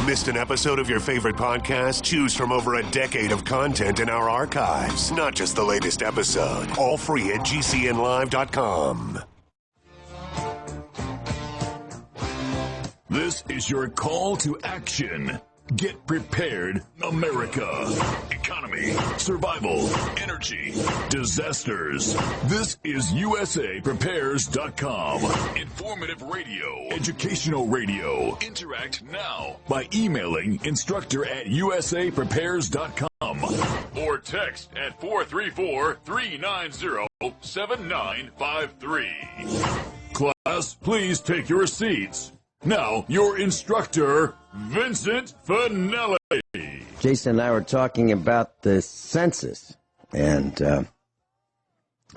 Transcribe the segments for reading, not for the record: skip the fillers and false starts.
Missed an episode of your favorite podcast? Choose from over a decade of content in our archives, not just the latest episode. All free at GCNlive.com. This is your call to action. Get prepared, America. Economy, survival, energy, disasters. This is USAPrepares.com. Informative radio, educational radio. Interact now by emailing instructor@USAPrepares.com or text at 434-390-7953. Class, please take your seats. Now, your instructor, Vincent Finelli. Jason and I were talking about the census, and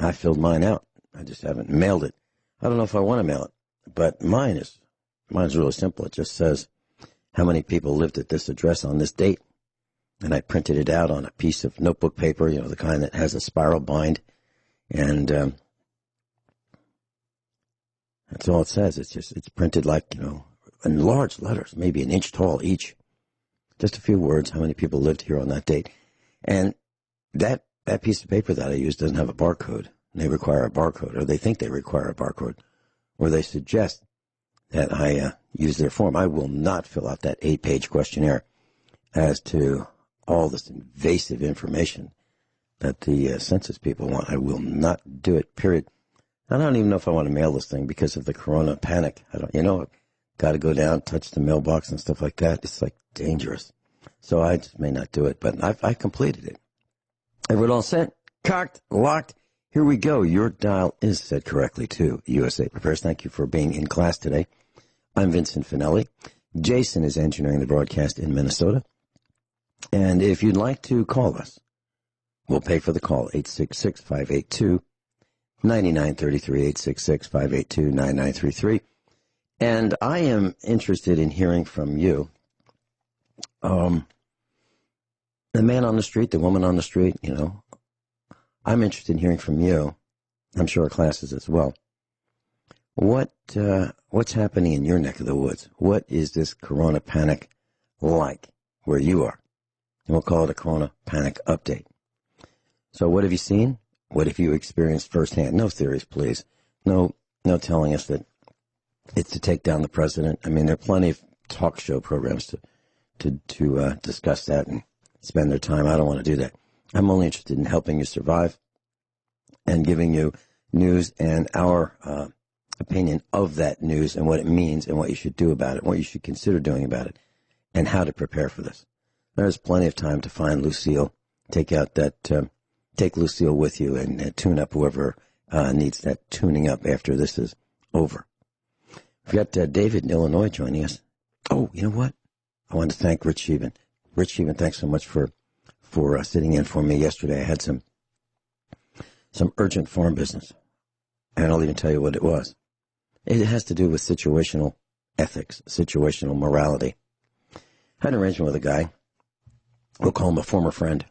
I filled mine out. I just haven't mailed it. I don't know if I want to mail it, but mine's really simple. It just says how many people lived at this address on this date, and I printed it out on a piece of notebook paper, you know, the kind that has a spiral bind, and that's all it says. It's printed like, you know, in large letters, maybe an inch tall each. Just a few words, how many people lived here on that date. And that piece of paper that I use doesn't have a barcode. They require a barcode, or they think they require a barcode, or they suggest that I use their form. I will not fill out that 8-page questionnaire as to all this invasive information that the census people want. I will not do it, period. I don't even know if I want to mail this thing because of the corona panic. Got to go down, touch the mailbox and stuff like that. It's like dangerous. So I just may not do it, but I completed it. Everyone all set? Cocked, locked. Here we go. Your dial is set correctly to USA Prepares. Thank you for being in class today. I'm Vincent Finelli. Jason is engineering the broadcast in Minnesota. And if you'd like to call us, we'll pay for the call, 866-582-9933, 866-582-9933. And I am interested in hearing from you. The man on the street, the woman on the street, you know, I'm interested in hearing from you. I'm sure our classes as well. What's happening in your neck of the woods? What is this corona panic like where you are? And we'll call it a corona panic update. So what have you seen? What have you experienced firsthand? No theories, please. No telling us that it's to take down the president. I mean, there are plenty of talk show programs to discuss that and spend their time. I don't want to do that. I'm only interested in helping you survive and giving you news and our opinion of that news and what it means and what you should do about it, what you should consider doing about it, and how to prepare for this. There's plenty of time to find Lucille. Take Lucille with you and tune up whoever needs that tuning up after this is over. We've got David in Illinois joining us. Oh, you know what? I want to thank Rich Sheevan. Rich Sheevan, thanks so much for sitting in for me yesterday. I had some urgent farm business, and I'll even tell you what it was. It has to do with situational ethics, situational morality. I had an arrangement with a guy. We'll call him a former friend.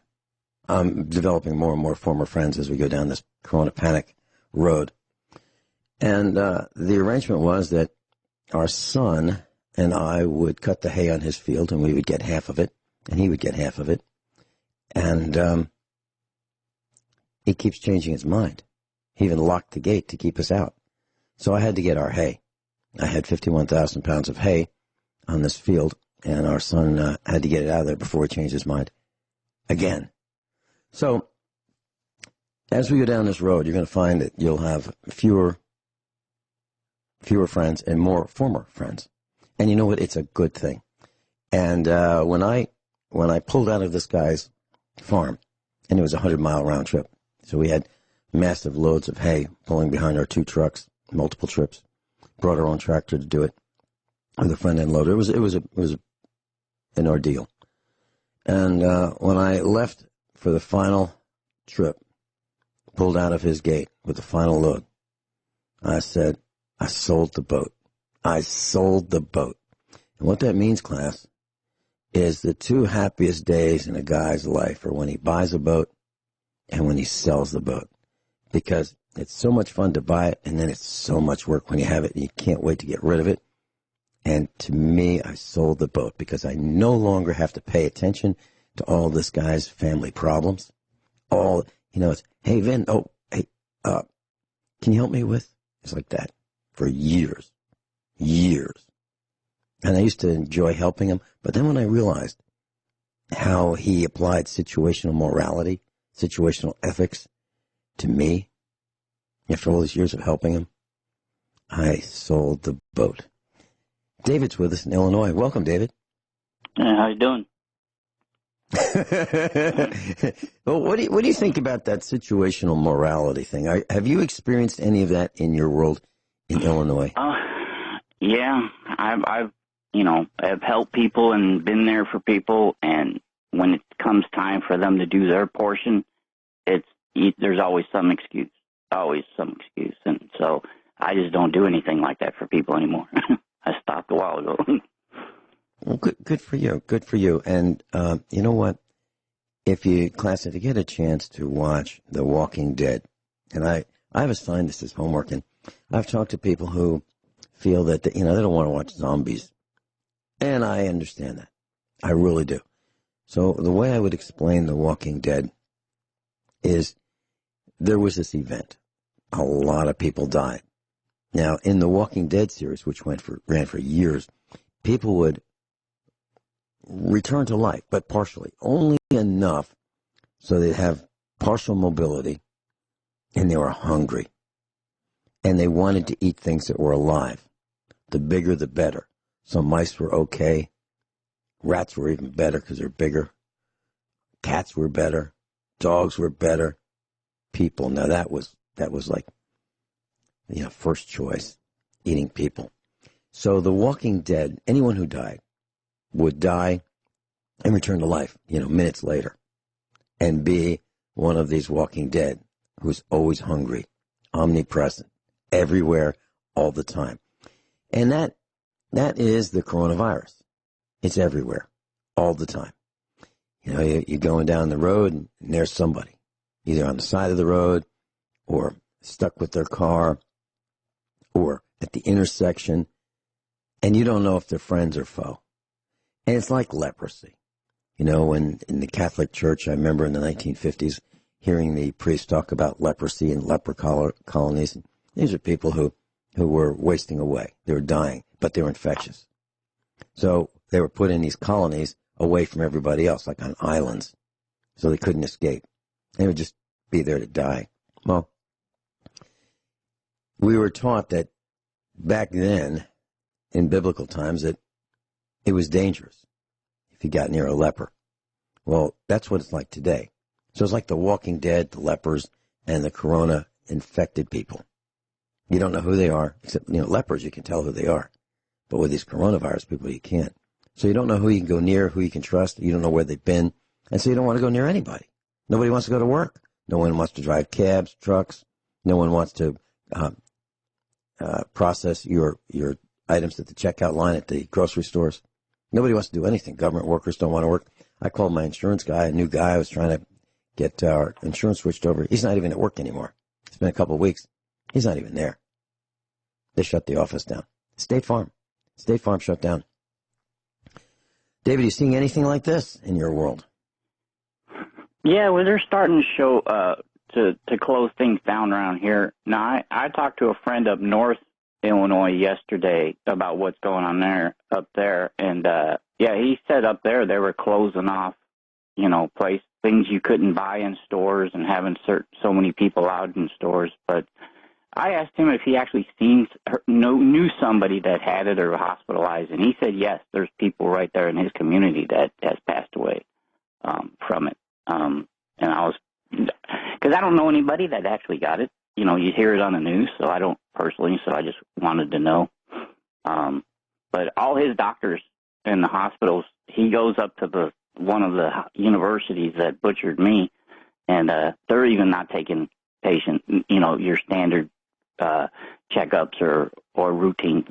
I'm developing more and more former friends as we go down this corona panic road. And the arrangement was that our son and I would cut the hay on his field, and we would get half of it, and he would get half of it. And he keeps changing his mind. He even locked the gate to keep us out. So I had to get our hay. I had 51,000 pounds of hay on this field, and our son had to get it out of there before he changed his mind again. So as we go down this road, you're going to find that you'll have fewer friends and more former friends. And you know what? It's a good thing. And when I pulled out of this guy's farm, and it was a 100-mile round trip, so we had massive loads of hay pulling behind our 2 trucks, multiple trips. Brought our own tractor to do it with a front end loader. It was an ordeal. And when I left for the final trip, pulled out of his gate with the final load, I said, I sold the boat. I sold the boat. And what that means, class, is the 2 happiest days in a guy's life are when he buys a boat and when he sells the boat. Because it's so much fun to buy it, and then it's so much work when you have it, and you can't wait to get rid of it. And to me, I sold the boat because I no longer have to pay attention to all this guy's family problems. All, it's, hey, Vin, can you help me with? It's like that for years. And I used to enjoy helping him. But then when I realized how he applied situational morality, situational ethics to me, after all these years of helping him, I sold the boat. David's with us in Illinois. Welcome, David. How you doing? Well, what do you think about that situational morality thing? Have you experienced any of that in your world in Illinois? Yeah, I've helped people and been there for people, and when it comes time for them to do their portion, there's always some excuse, and so I just don't do anything like that for people anymore. I stopped a while ago. Well, good for you. And you know what? If you get a chance to watch The Walking Dead, and I've assigned this as homework, and I've talked to people who feel that they don't want to watch zombies, and I understand that. I really do. So the way I would explain The Walking Dead is there was this event. A lot of people died. Now, in the Walking Dead series, which ran for years, people would return to life, but partially, only enough so they'd have partial mobility, and they were hungry, and they wanted to eat things that were alive. The bigger, the better. So mice were okay. Rats were even better because they're bigger. Cats were better. Dogs were better. People. Now that was like, first choice, eating people. So The Walking Dead, anyone who died would die and return to life, minutes later, and be one of these Walking Dead who's always hungry, omnipresent, everywhere, all the time. And that is the coronavirus. It's everywhere, all the time. You're going down the road and there's somebody, either on the side of the road or stuck with their car or at the intersection, and you don't know if they're friends or foe. And it's like leprosy. When in the Catholic Church, I remember in the 1950s hearing the priest talk about leprosy and leper colonies. And these are people who were wasting away. They were dying, but they were infectious. So they were put in these colonies away from everybody else, like on islands, so they couldn't escape. They would just be there to die. Well, we were taught that back then, in biblical times, that it was dangerous if you got near a leper. Well, that's what it's like today. So it's like The Walking Dead, the lepers, and the corona-infected people. You don't know who they are, except, lepers, you can tell who they are. But with these coronavirus people, you can't. So you don't know who you can go near, who you can trust. You don't know where they've been. And so you don't want to go near anybody. Nobody wants to go to work. No one wants to drive cabs, trucks. No one wants to process your items at the checkout line at the grocery stores. Nobody wants to do anything. Government workers don't want to work. I called my insurance guy, a new guy. I was trying to get our insurance switched over. He's not even at work anymore. It's been a couple of weeks. He's not even there. They shut the office down. State Farm shut down. David, are you seeing anything like this in your world? Yeah, well, they're starting to show to close things down around here. Now, I talked to a friend up north Illinois yesterday about what's going on up there, and he said up there they were closing off, things you couldn't buy in stores and having so many people out in stores. But I asked him if he actually knew somebody that had it or hospitalized, and he said yes, there's people right there in his community that has passed away from it. And I was, because I don't know anybody that actually got it. You hear it on the news, so I don't personally, so I just wanted to know. But all his doctors in the hospitals, he goes up to one of the universities that butchered me, and they're even not taking patient, your standard checkups or routine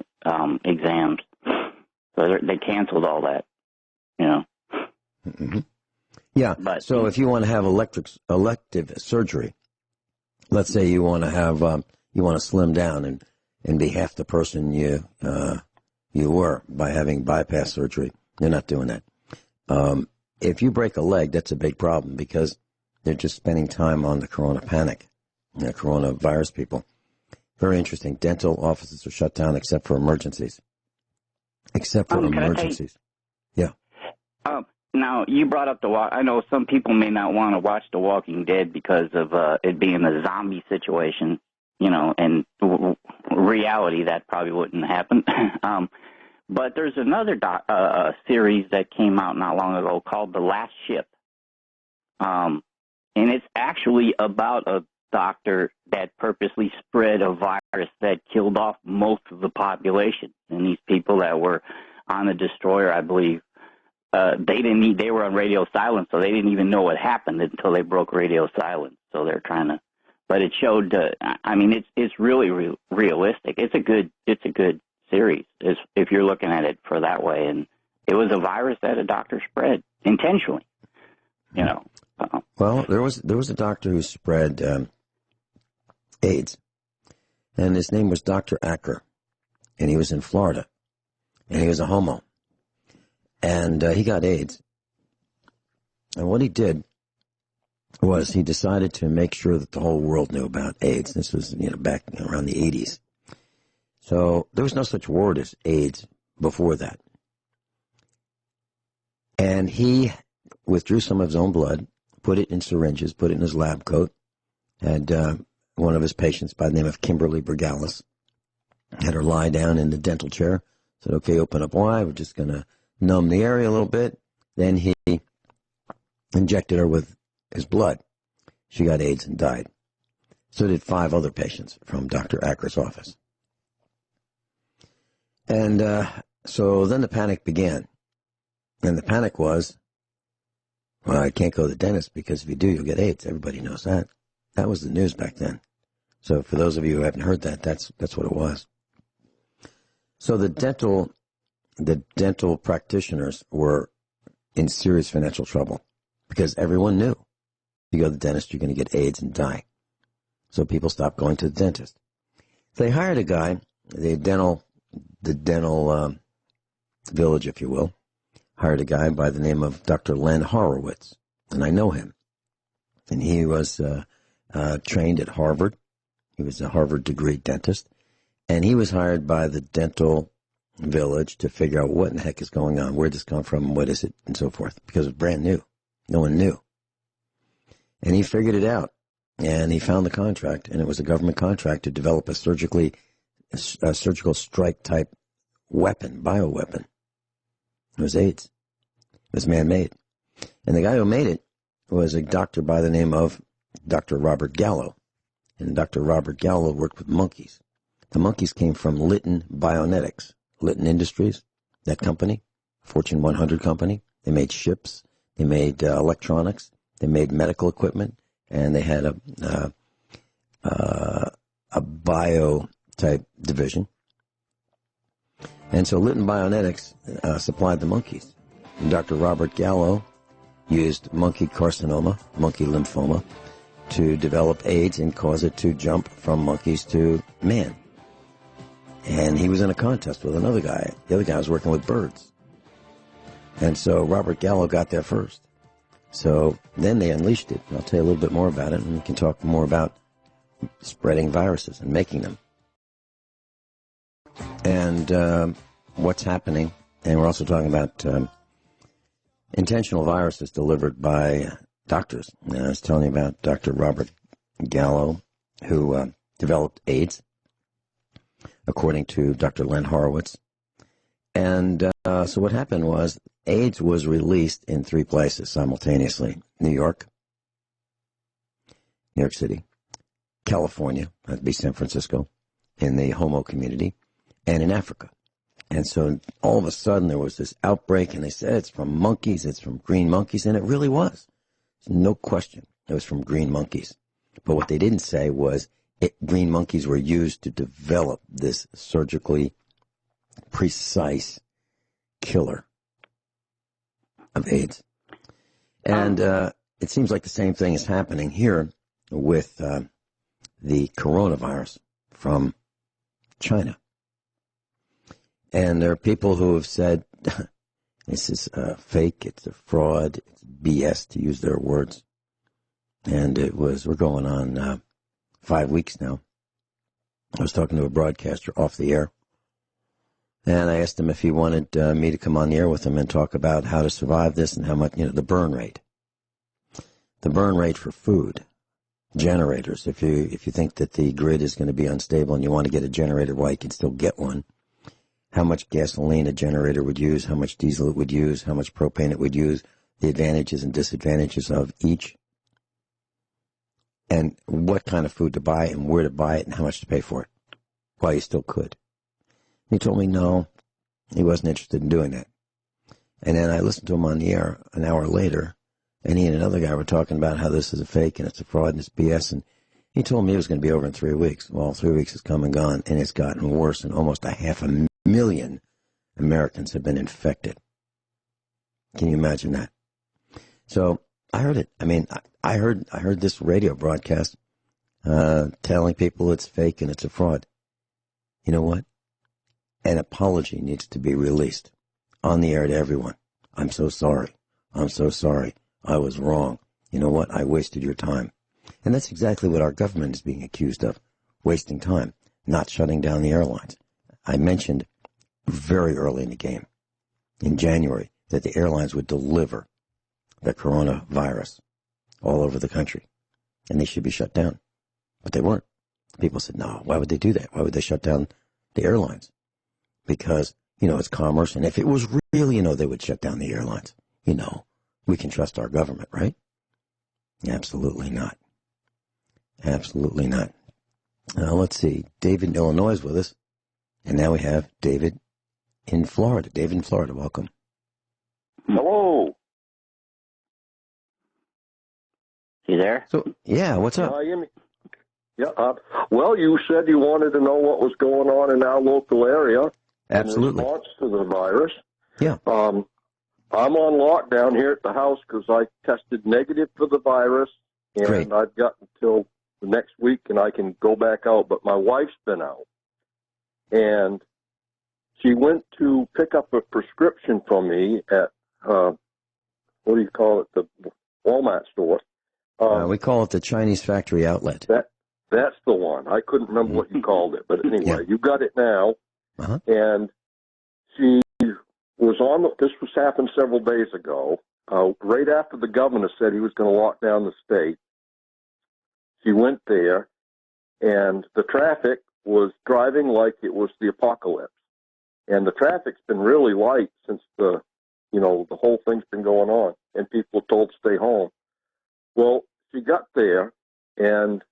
exams. So they canceled all that, Mm-hmm. Yeah. But, so if you want to have elective surgery, let's say you want to have you want to slim down and be half the person you You were, by having bypass surgery. They're not doing that. If you break a leg, that's a big problem because they're just spending time on the corona panic, coronavirus people. Very interesting. Dental offices are shut down except for emergencies. Yeah. Now, you brought up I know some people may not want to watch The Walking Dead because of it being a zombie situation, and reality that probably wouldn't happen. But there's another series that came out not long ago called The Last Ship. And it's actually about a doctor that purposely spread a virus that killed off most of the population. And these people that were on the destroyer, I believe, they were on radio silence, so they didn't even know what happened until they broke radio silence. So they're trying to, but it showed. It's really realistic. It's a good series if you're looking at it for that way. And it was a virus that a doctor spread intentionally. Well, there was a doctor who spread AIDS, and his name was Dr. Acker, and he was in Florida, and he was a homo. And he got AIDS. And what he did was he decided to make sure that the whole world knew about AIDS. This was, back around the 80s. So there was no such word as AIDS before that. And he withdrew some of his own blood, put it in syringes, put it in his lab coat, had one of his patients by the name of Kimberly Bergalis, had her lie down in the dental chair, said, okay, open up wide, we're just going to numb the area a little bit. Then he injected her with his blood. She got AIDS and died. So did 5 other patients from Dr. Acker's office. And so then the panic began. And the panic was, well, I can't go to the dentist because if you do, you'll get AIDS. Everybody knows that. That was the news back then. So for those of you who haven't heard that, that's what it was. So the dental practitioners were in serious financial trouble because everyone knew if you go to the dentist, you're going to get AIDS and die. So people stopped going to the dentist. They hired a guy, the dental village, if you will, hired a guy by the name of Dr. Len Horowitz, and I know him. And he was trained at Harvard. He was a Harvard degree dentist, and he was hired by the dental village to figure out what in the heck is going on, where this come from, what is it, and so forth, because it was brand new. No one knew. And he figured it out, and he found the contract, and it was a government contract to develop a surgical strike type weapon, bioweapon. It was AIDS. It was man-made. And the guy who made it was a doctor by the name of Dr. Robert Gallo. And Dr. Robert Gallo worked with monkeys. The monkeys came from Litton Bionetics, Litton Industries, that company, Fortune 100 company. They made ships. They made electronics. They made medical equipment. And they had a bio-type division. And so Litton Bionetics supplied the monkeys. And Dr. Robert Gallo used monkey carcinoma, monkey lymphoma, to develop AIDS and cause it to jump from monkeys to man. And he was in a contest with another guy. The other guy was working with birds. And so Robert Gallo got there first. So then they unleashed it. I'll tell you a little bit more about it, and we can talk more about spreading viruses and making them. And what's happening. And we're also talking about intentional viruses delivered by doctors. And I was telling you about Dr. Robert Gallo, who developed AIDS, according to Dr. Len Horowitz. And so what happened was AIDS was released in 3 places simultaneously. New York City, California, that'd be San Francisco, in the homo community, and in Africa. And so all of a sudden there was this outbreak, and they said it's from monkeys, it's from green monkeys, and it really was. No question, it was from green monkeys. But what they didn't say was green monkeys were used to develop this surgically precise killer of AIDS. And it seems like the same thing is happening here with the coronavirus from China. And there are people who have said, this is fake, it's a fraud, it's BS, to use their words. And we're going on 5 weeks now. I was talking to a broadcaster off the air, and I asked him if he wanted me to come on the air with him and talk about how to survive this and how much, the burn rate. The burn rate for food, generators. If you think that the grid is going to be unstable and you want to get a generator, well, you can still get one. How much gasoline a generator would use, how much diesel it would use, how much propane it would use, the advantages and disadvantages of each, and what kind of food to buy and where to buy it and how much to pay for it, while you still could. He told me no, he wasn't interested in doing that. And then I listened to him on the air an hour later, and he and another guy were talking about how this is a fake and it's a fraud and it's BS, and he told me it was going to be over in 3 weeks. Well, 3 weeks has come and gone, and it's gotten worse, and almost 500,000 Americans have been infected. Can you imagine that? So I heard it. I mean, I heard this radio broadcast telling people it's fake and it's a fraud. You know what? An apology needs to be released on the air to everyone. I'm so sorry. I'm so sorry. I was wrong. You know what? I wasted your time. And that's exactly what our government is being accused of, wasting time, not shutting down the airlines. I mentioned very early in the game, in January, that the airlines would deliver the coronavirus all over the country, and they should be shut down. But they weren't. People said, no, why would they do that? Why would they shut down the airlines? Because, it's commerce, and if it was real, they would shut down the airlines. We can trust our government, right? Absolutely not. Absolutely not. Let's see. David in Illinois is with us, and now we have David in Florida. David in Florida, welcome. Hello. You there? So, yeah, what's up? You hear me? Yeah. Well, you said you wanted to know what was going on in our local area. Absolutely. In response to the virus. Yeah. I'm on lockdown here at the house because I tested negative for the virus, and Great. I've got until the next week, and I can go back out. But my wife's been out, and she went to pick up a prescription from me at what do you call it? The Walmart store. We call it the Chinese factory outlet. That's the one. I couldn't remember what you called it, but anyway, Yeah. you got it now. Uh-huh. And she was this was happened several days ago, right after the governor said he was going to lock down the state. She went there, and the traffic was driving like it was the apocalypse. And the traffic's been really light since the whole thing's been going on, and people were told to stay home. Well, she got there, and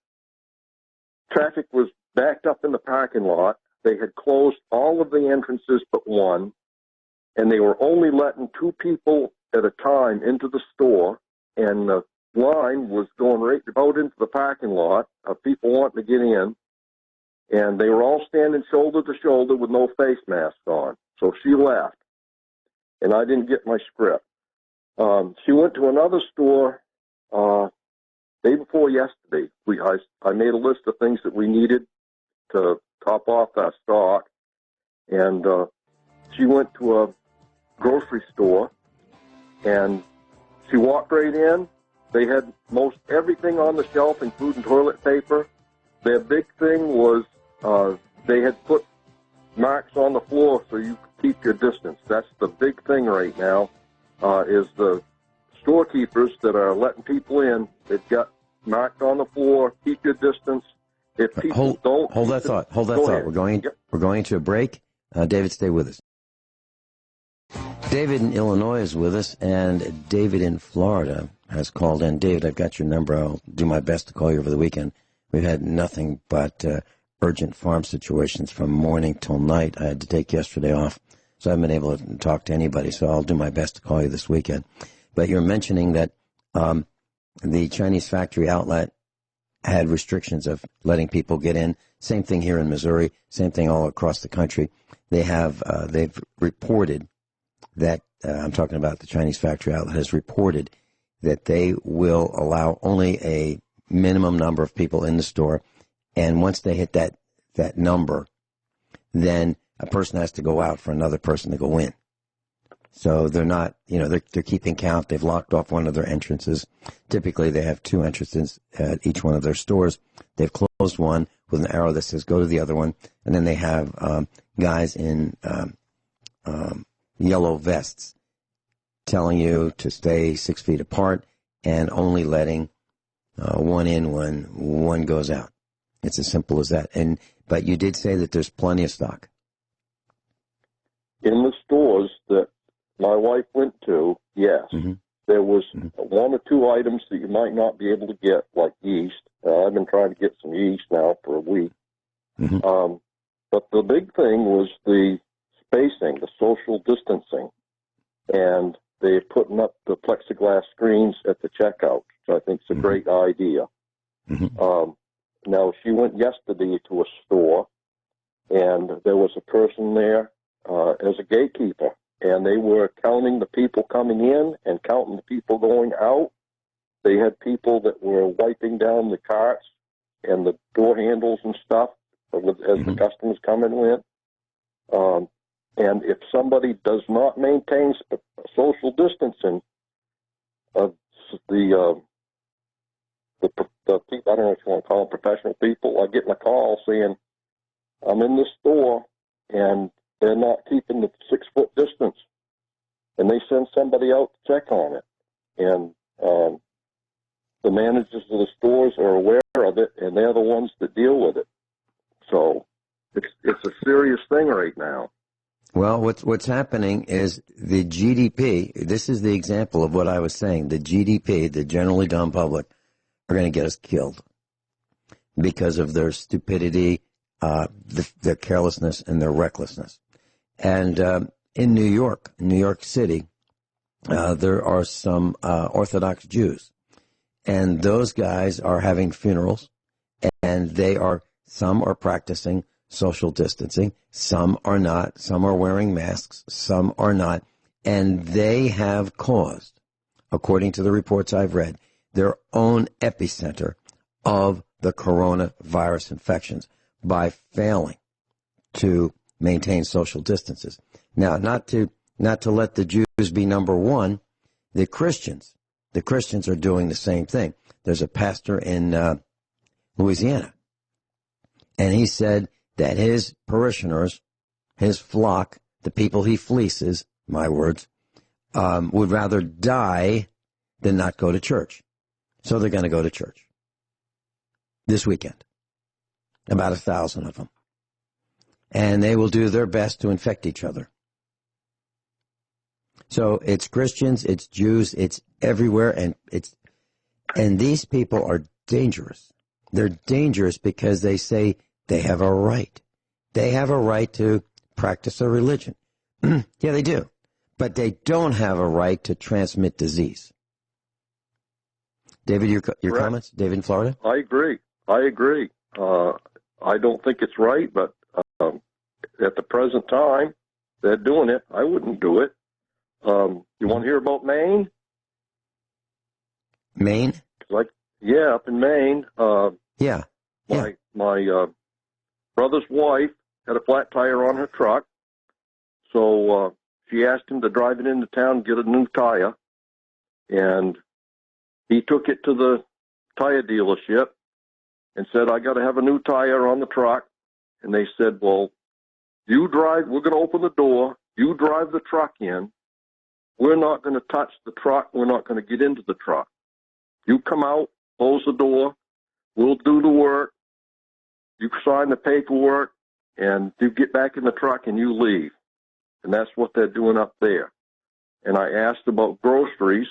traffic was backed up in the parking lot. They had closed all of the entrances but one, and they were only letting 2 people at a time into the store, and the line was going right out into the parking lot of people wanting to get in, and they were all standing shoulder to shoulder with no face masks on. So she left, and I didn't get my script. She went to another store day before yesterday. I made a list of things that we needed to top off our stock, and she went to a grocery store, and she walked right in. They had most everything on the shelf, including toilet paper. Their big thing was they had put marks on the floor so you could keep your distance. That's the big thing right now, is the storekeepers that are letting people in. They've got marked on the floor, keep your distance. If people don't... Hold that thought. We're going to a break. David, stay with us. David in Illinois is with us, and David in Florida has called in. David, I've got your number. I'll do my best to call you over the weekend. We've had nothing but urgent farm situations from morning till night. I had to take yesterday off, so I haven't been able to talk to anybody, so I'll do my best to call you this weekend. But you're mentioning that the Chinese factory outlet had restrictions of letting people get in. Same thing here in Missouri, same thing all across the country. They've reported that, I'm talking about the Chinese factory outlet, has reported that they will allow only a minimum number of people in the store, and once they hit that number, then a person has to go out for another person to go in. So they're not, they're keeping count. They've locked off one of their entrances. Typically, they have 2 entrances at each one of their stores. They've closed one with an arrow that says go to the other one. And then they have guys in yellow vests telling you to stay 6 feet apart and only letting one in when one goes out. It's as simple as that. But you did say that there's plenty of stock. In the stores that my wife went to, yes. Mm-hmm. There was 1 or 2 items that you might not be able to get, like yeast. I've been trying to get some yeast now for a week. Mm-hmm. But the big thing was the spacing, the social distancing. And they're putting up the plexiglass screens at the checkout, which I think is a great idea. Mm-hmm. Now, she went yesterday to a store, and there was a person there as a gatekeeper, and they were counting the people coming in and counting the people going out. They had people that were wiping down the carts and the door handles and stuff as the customers come and went. And if somebody does not maintain social distancing, the people, I don't know if you want to call them professional people, I get a call saying, I'm in this store and they're not keeping the 6-foot distance. And they send somebody out to check on it. And the managers of the stores are aware of it, and they're the ones that deal with it. So it's a serious thing right now. Well, what's happening is the GDP, this is the example of what I was saying, the GDP, the generally dumb public, are going to get us killed because of their stupidity, their carelessness, and their recklessness. And in New York City, there are some Orthodox Jews, and those guys are having funerals, and some are practicing social distancing, some are not, some are wearing masks, some are not, and they have caused, according to the reports I've read, their own epicenter of the coronavirus infections by failing to maintain social distances. Now, not to let the Jews be number one, the Christians are doing the same thing. There's a pastor in Louisiana, and he said that his parishioners, his flock, the people he fleeces, my words, would rather die than not go to church. So they're going to go to church this weekend, about 1,000 of them. And they will do their best to infect each other. So it's Christians, it's Jews, it's everywhere, and these people are dangerous. They're dangerous because they say they have a right. They have a right to practice their religion. Yeah, they do. But they don't have a right to transmit disease. David, your comments? David in Florida? I agree. I don't think it's right, but at the present time, they're doing it. I wouldn't do it. You want to hear about Maine? Maine? Up in Maine. My brother's wife had a flat tire on her truck, so she asked him to drive it into town and get a new tire, and he took it to the tire dealership and said, I got to have a new tire on the truck. And they said, well, you drive, we're going to open the door, you drive the truck in, we're not going to touch the truck, we're not going to get into the truck. You come out, close the door, we'll do the work, you sign the paperwork, and you get back in the truck and you leave. And that's what they're doing up there. And I asked about groceries,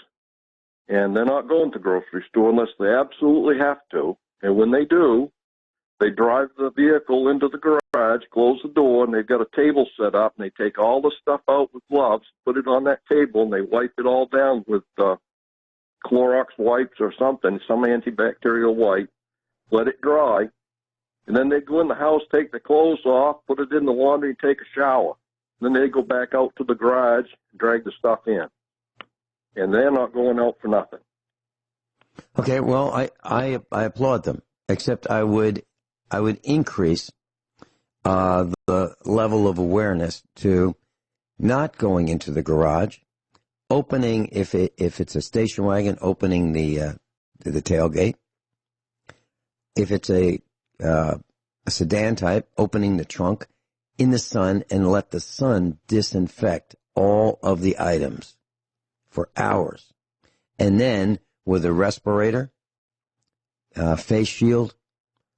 and they're not going to the grocery store unless they absolutely have to. And when they do, they drive the vehicle into the garage, close the door, and they've got a table set up, and they take all the stuff out with gloves, put it on that table, and they wipe it all down with Clorox wipes or something, some antibacterial wipe, let it dry, and then they go in the house, take the clothes off, put it in the laundry, and take a shower. Then they go back out to the garage and drag the stuff in. And they're not going out for nothing. Okay, well, I applaud them, except I would increase the level of awareness to not going into the garage, opening, if it's a station wagon, opening the tailgate. If it's a sedan type, opening the trunk in the sun and let the sun disinfect all of the items for hours. And then with a respirator, face shield,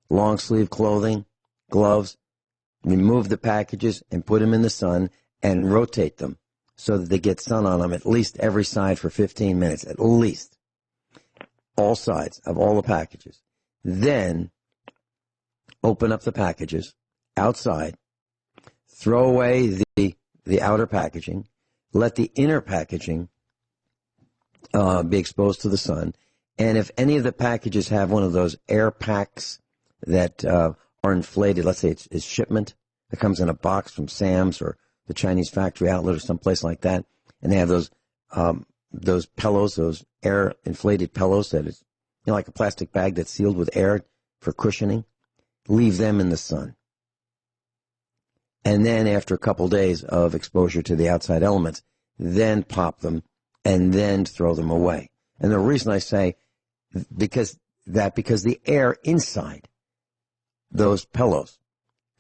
long sleeve clothing, gloves, remove the packages and put them in the sun and rotate them so that they get sun on them at least every side for 15 minutes, at least. All sides of all the packages. Then open up the packages outside, throw away the outer packaging, let the inner packaging be exposed to the sun. And if any of the packages have one of those air packs that are inflated, let's say it's shipment that comes in a box from Sam's or the Chinese factory outlet or someplace like that, and they have those pillows, those air inflated pillows that is like a plastic bag that's sealed with air for cushioning, leave them in the sun. And then after a couple days of exposure to the outside elements, then pop them and then throw them away. And the reason I say because the air inside those pillows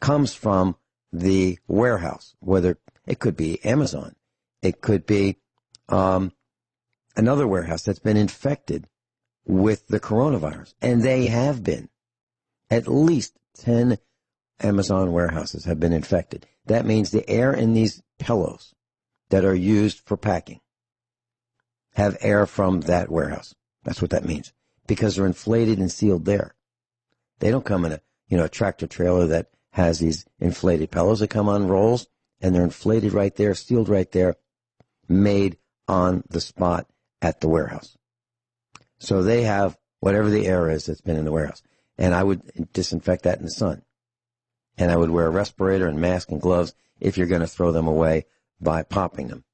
comes from the warehouse, whether it could be Amazon, it could be another warehouse that's been infected with the coronavirus. And they have been. At least 10 Amazon warehouses have been infected. That means the air in these pillows that are used for packing have air from that warehouse. That's what that means. Because they're inflated and sealed there. They don't come in a tractor trailer that has these inflated pillows. They come on rolls and they're inflated right there, sealed right there, made on the spot at the warehouse. So they have whatever the air is that's been in the warehouse. And I would disinfect that in the sun. And I would wear a respirator and mask and gloves if you're going to throw them away by popping them.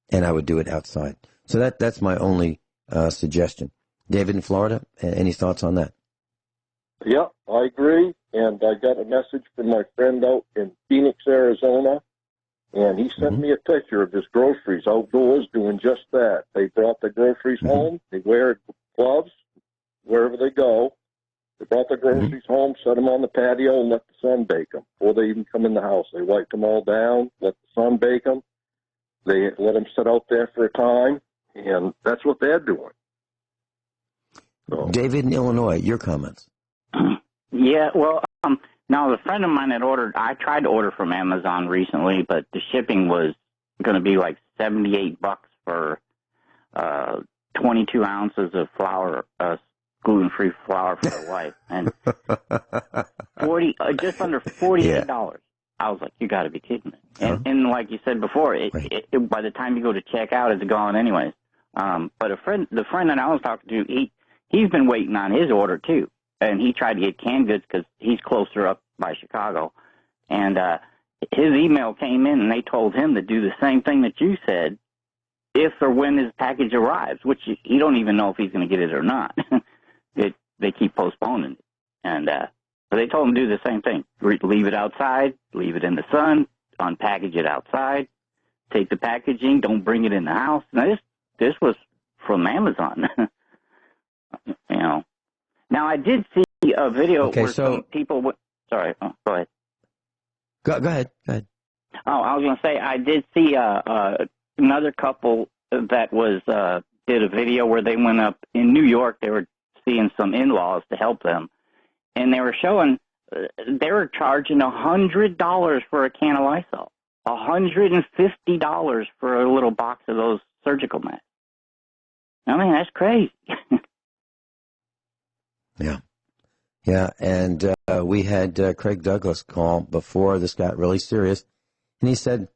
And I would do it outside. So that's my only suggestion. David in Florida, any thoughts on that? Yeah, I agree. And I got a message from my friend out in Phoenix, Arizona, and he sent me a picture of his groceries outdoors doing just that. They brought the groceries home. They wear gloves wherever they go. They brought the groceries home, set them on the patio, and let the sun bake them before they even come in the house. They wiped them all down, let the sun bake them. They let them sit out there for a time, and that's what they're doing. So. David in Illinois, your comments. Yeah, well, now the friend of mine had ordered, I tried to order from Amazon recently, but the shipping was going to be like $78 for 22 ounces of flour, gluten-free flour for the wife, and just under $48. Yeah. I was like, you got to be kidding me. And like you said before, by the time you go to check out, it's gone anyways. But the friend that I was talking to, he's been waiting on his order too, and he tried to get canned goods because he's closer up by Chicago, and his email came in and they told him to do the same thing that you said, if or when his package arrives, which he don't even know if he's going to get it or not. They keep postponing it. And so they told him to do the same thing. Leave it outside, leave it in the sun, unpackage it outside, take the packaging, don't bring it in the house. Now, this was from Amazon. Now, I did see a video where some people would... Sorry, go ahead. Go ahead. Oh, I was going to say, I did see another couple that did a video where they went up in New York. They were seeing some in-laws to help them, and they were showing they were charging $100 for a can of Lysol, $150 for a little box of those surgical masks. I mean, that's crazy. Yeah, and we had Craig Douglas call before this got really serious, and he said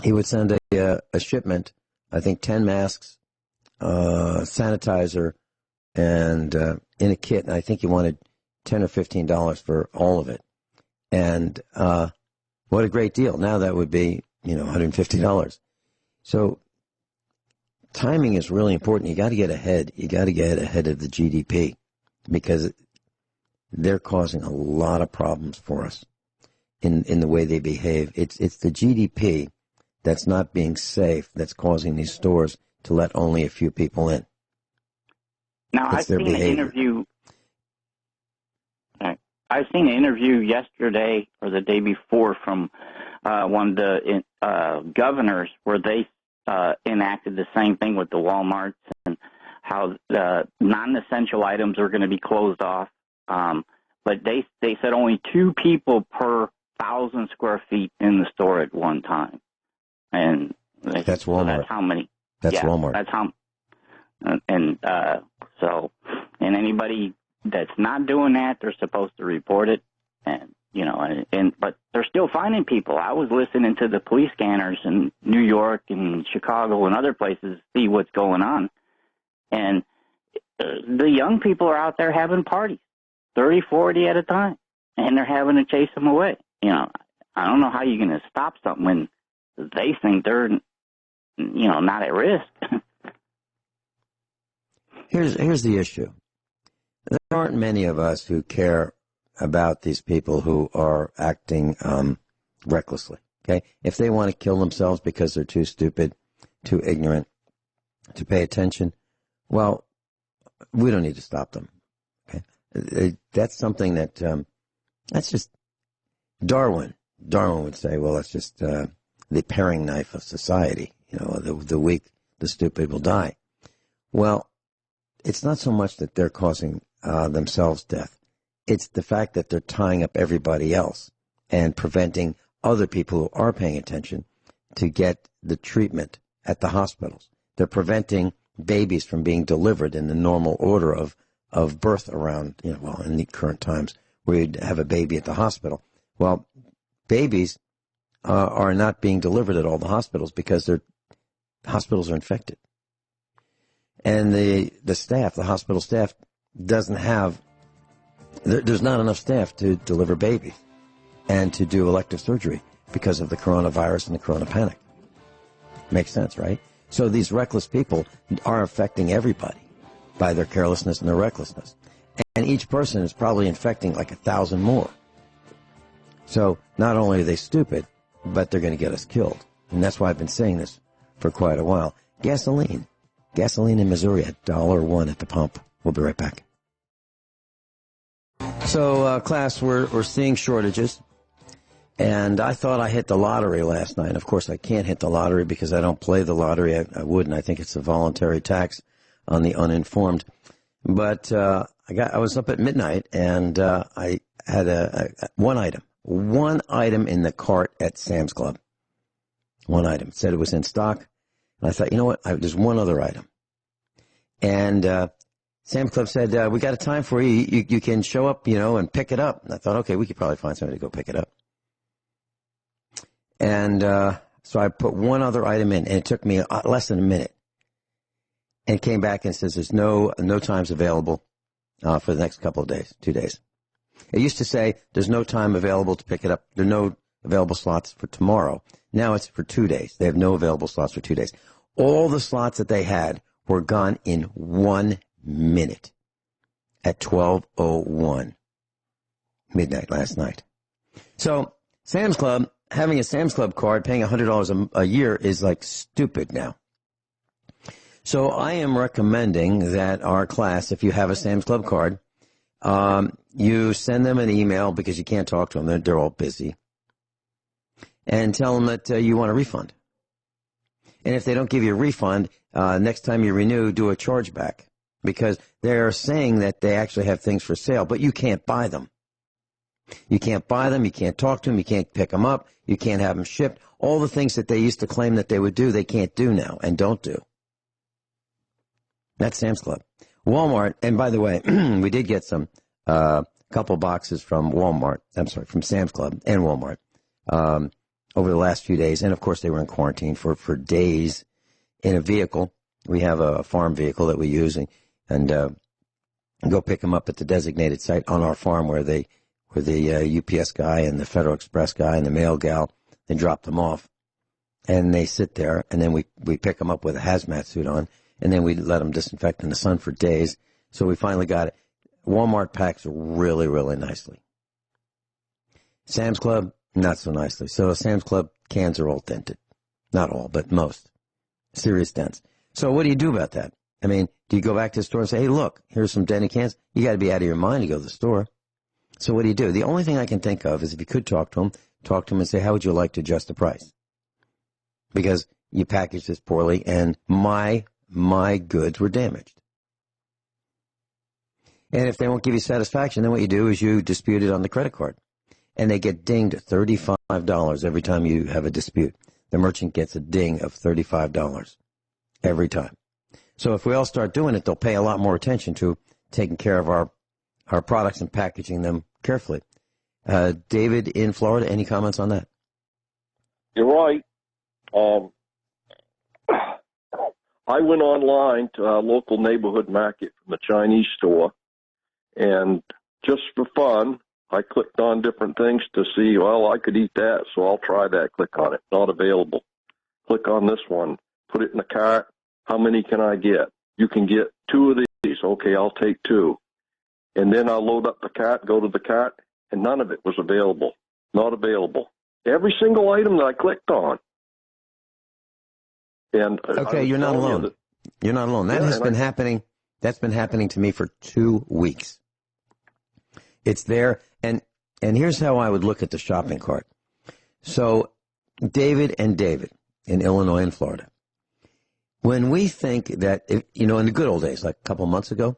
he would send a shipment, I think 10 masks, sanitizer, and in a kit, and I think he wanted $10 or $15 for all of it. And what a great deal. Now that would be, $150. So timing is really important. You got to get ahead. You got to get ahead of the GDP because they're causing a lot of problems for us. in the way they behave. It's the GDP that's not being safe that's causing these stores to let only a few people in. Now, I've seen an interview. I've seen an interview yesterday or the day before from one of the governors where they enacted the same thing with the Walmarts and how the non-essential items are going to be closed off. But they said only 2 people per 1,000 square feet in the store at one time. And that's Walmart. So that's how many. That's Walmart. That's how. And anybody that's not doing that, they're supposed to report it. And but they're still finding people. I was listening to the police scanners in New York and Chicago and other places to see what's going on. And the young people are out there having parties, 30, 40 at a time, and they're having to chase them away. I don't know how you're going to stop something when they think they're, not at risk. Here's the issue. There aren't many of us who care about these people who are acting recklessly. Okay, if they want to kill themselves because they're too stupid, too ignorant to pay attention, well, we don't need to stop them. Okay, that's something that that's just Darwin. Darwin would say, well, that's just the paring knife of society. The weak, the stupid will die. Well, it's not so much that they're causing themselves death. It's the fact that they're tying up everybody else and preventing other people who are paying attention to get the treatment at the hospitals. They're preventing babies from being delivered in the normal order of birth around, in the current times where you'd have a baby at the hospital. Well, babies are not being delivered at all the hospitals because their hospitals are infected. And the staff, the hospital staff, doesn't have, there's not enough staff to deliver babies and to do elective surgery because of the coronavirus and the corona panic. Makes sense, right? So these reckless people are affecting everybody by their carelessness and their recklessness. And each person is probably infecting like 1,000 more. So not only are they stupid, but they're going to get us killed. And that's why I've been saying this for quite a while. Gasoline in Missouri at $1 at the pump. We'll be right back. So, class, we're seeing shortages. And I thought I hit the lottery last night. Of course, I can't hit the lottery because I don't play the lottery. I wouldn't. I think it's a voluntary tax on the uninformed. But I was up at midnight, and I had one item in the cart at Sam's Club. One item. It said it was in stock. And I thought, you know what? There's one other item. And Sam's Club said, we got a time for you. You can show up, and pick it up. And I thought, okay, we could probably find somebody to go pick it up. And so I put one other item in, and it took me less than a minute. And it came back and says there's no times available for the next couple of days, 2 days. It used to say there's no time available to pick it up. There are no available slots for tomorrow. Now it's for 2 days. They have no available slots for 2 days. All the slots that they had were gone in 1 minute at 12:01 midnight last night. So Sam's Club, having a Sam's Club card, paying $100 a year is like stupid now. So I am recommending that our class, if you have a Sam's Club card, you send them an email because you can't talk to them. They're all busy. And tell them that you want a refund. And if they don't give you a refund, next time you renew, do a chargeback. Because they're saying that they actually have things for sale, but you can't buy them. You can't buy them, you can't talk to them, you can't pick them up, you can't have them shipped. All the things that they used to claim that they would do, they can't do now and don't do. That's Sam's Club. Walmart, and by the way, we did get some couple boxes from from Sam's Club and Walmart over the last few days. And, of course, they were in quarantine for days in a vehicle. We have a farm vehicle that we use and go pick them up at the designated site on our farm where the UPS guy and the Federal Express guy and the mail gal, they drop them off. And they sit there, and then we pick them up with a hazmat suit on, and then we let them disinfect in the sun for days. So we finally got it. Walmart packs really, really nicely. Sam's Club, Not so nicely. So Sam's Club cans are all dented. Not all, but most. Serious dents. So what do you do about that? I mean, do you go back to the store and say, hey, look, here's some dented cans? You got to be out of your mind to go to the store. So what do? The only thing I can think of is if you could talk to him and say, how would you like to adjust the price? Because you packaged this poorly and my goods were damaged. And if they won't give you satisfaction, then what you do is you dispute it on the credit card. And they get dinged $35 every time you have a dispute. The merchant gets a ding of $35 every time. So if we all start doing it, they'll pay a lot more attention to taking care of our products and packaging them carefully. David in Florida, any comments on that? You're right. I went online to a local neighborhood market from the Chinese store, and just for fun, I clicked on different things to see, well, I could eat that, so I'll try that. Click on it. Not available. Click on this one. Put it in the cart. How many can I get? You can get 2 of these. Okay, I'll take 2. And then I'll load up the cart, go to the cart, and none of it was available. Not available. Every single item that I clicked on. And okay, you're not alone. You're not alone. That has been happening. That's been happening to me for 2 weeks. It's there, and here's how I would look at the shopping cart. So, David in Illinois and Florida. When we think that, in the good old days, like a couple months ago,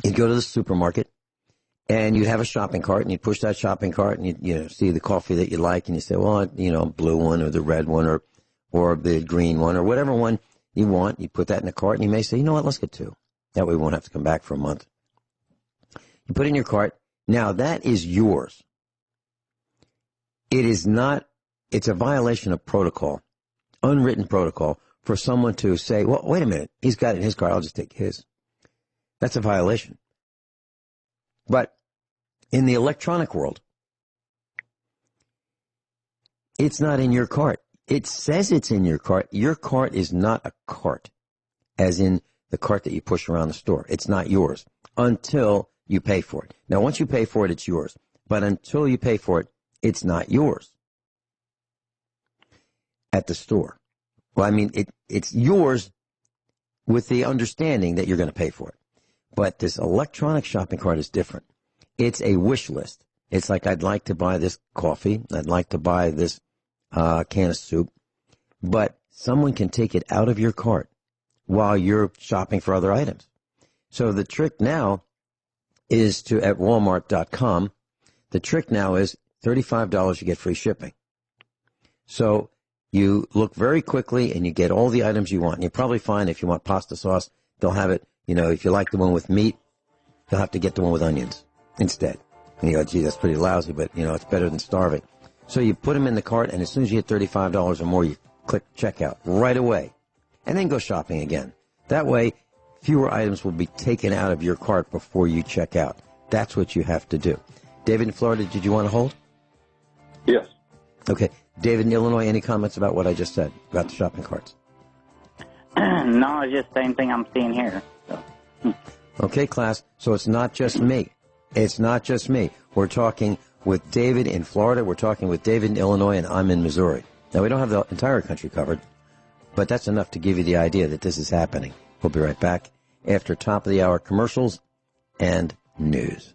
you'd go to the supermarket, and you'd have a shopping cart, and you'd push that shopping cart, and you'd see the coffee that you like, and you say, well, blue one or the red one or the green one or whatever one you want. You put that in the cart, and you may say, you know what, let's get 2. That way we won't have to come back for a month. You put it in your cart. Now, that is yours. It is not, it's a violation of protocol, unwritten protocol, for someone to say, well, wait a minute, he's got it in his cart, I'll just take his. That's a violation. But in the electronic world, it's not in your cart. It says it's in your cart. Your cart is not a cart, as in the cart that you push around the store. It's not yours until you pay for it. Now, once you pay for it, it's yours. But until you pay for it, it's not yours at the store. Well, I mean, it's yours with the understanding that you're going to pay for it. But this electronic shopping cart is different. It's a wish list. It's like, I'd like to buy this coffee. I'd like to buy this can of soup. But someone can take it out of your cart while you're shopping for other items. So the trick now is at Walmart.com, the trick now is $35 you get free shipping. So you look very quickly and you get all the items you want. And you probably find if you want pasta sauce, they'll have it, if you like the one with meat, you'll have to get the one with onions instead. And you go, gee, that's pretty lousy, but, it's better than starving. So you put them in the cart, and as soon as you hit $35 or more, you click checkout right away. And then go shopping again. That way, fewer items will be taken out of your cart before you check out. That's what you have to do. David in Florida, did you want to hold? Yes. Okay. David in Illinois, any comments about what I just said about the shopping carts? No, it's just the same thing I'm seeing here. So. Okay, class. So it's not just me. It's not just me. We're talking with David in Florida. We're talking with David in Illinois, and I'm in Missouri. Now, we don't have the entire country covered, but that's enough to give you the idea that this is happening. We'll be right back after top of the hour commercials and news.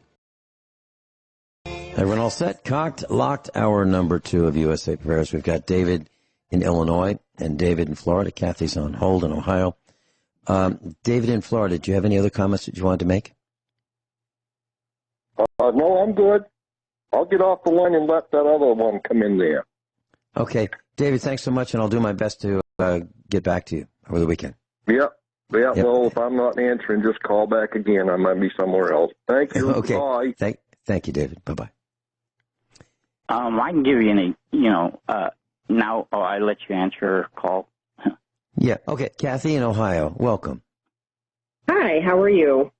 Everyone all set? Cocked, locked, hour number 2 of USA Prepares. We've got David in Illinois and David in Florida. Kathy's on hold in Ohio. David in Florida, do you have any other comments that you wanted to make? No, I'm good. I'll get off the line and let that other one come in there. Okay. David, thanks so much, and I'll do my best to get back to you over the weekend. Yep. Well, if I'm not answering, just call back again. I might be somewhere else. Thank you. Okay. Bye. Thank you, David. Bye-bye. I can give you any, now, I let you answer a call. Yeah. Okay. Kathy in Ohio, welcome. Hi, how are you?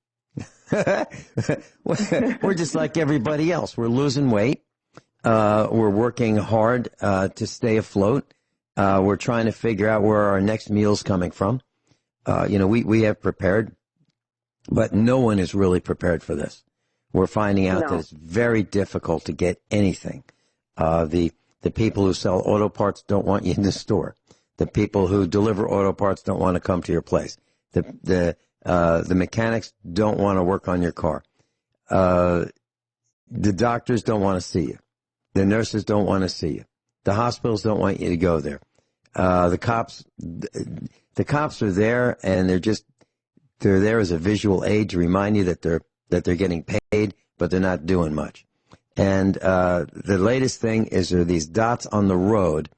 We're just like everybody else. We're losing weight. We're working hard to stay afloat. We're trying to figure out where our next meal's coming from. We have prepared, but no one is really prepared for this. We're finding out that it's very difficult to get anything. The people who sell auto parts don't want you in the store. The people who deliver auto parts don't want to come to your place. The mechanics don't want to work on your car. The doctors don't want to see you. The nurses don't want to see you. The hospitals don't want you to go there. The cops are there, and they're there as a visual aid to remind you that they're getting paid, but they're not doing much. And the latest thing is there are these dots on the road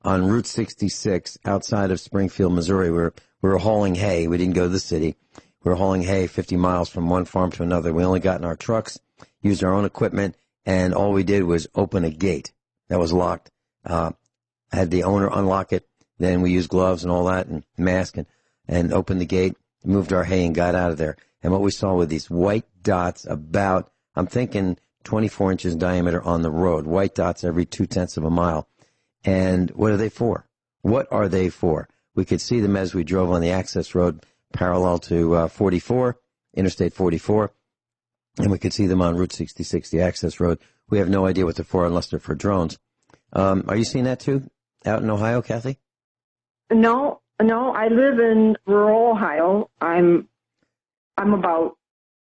on Route 66 outside of Springfield, Missouri. We were hauling hay. We didn't go to the city. We were hauling hay 50 miles from one farm to another. We only got in our trucks, used our own equipment, and all we did was open a gate that was locked. Had the owner unlock it. Then we used gloves and all that and mask and opened the gate, moved our hay and got out of there. And what we saw were these white dots about, I'm thinking 24 inches in diameter on the road, white dots every 0.2 of a mile. And what are they for? What are they for? We could see them as we drove on the access road parallel to 44, Interstate 44, and we could see them on Route 66, the access road. We have no idea what they're for unless they're for drones. Are you seeing that too out in Ohio, Kathy? No, I live in rural Ohio. I'm about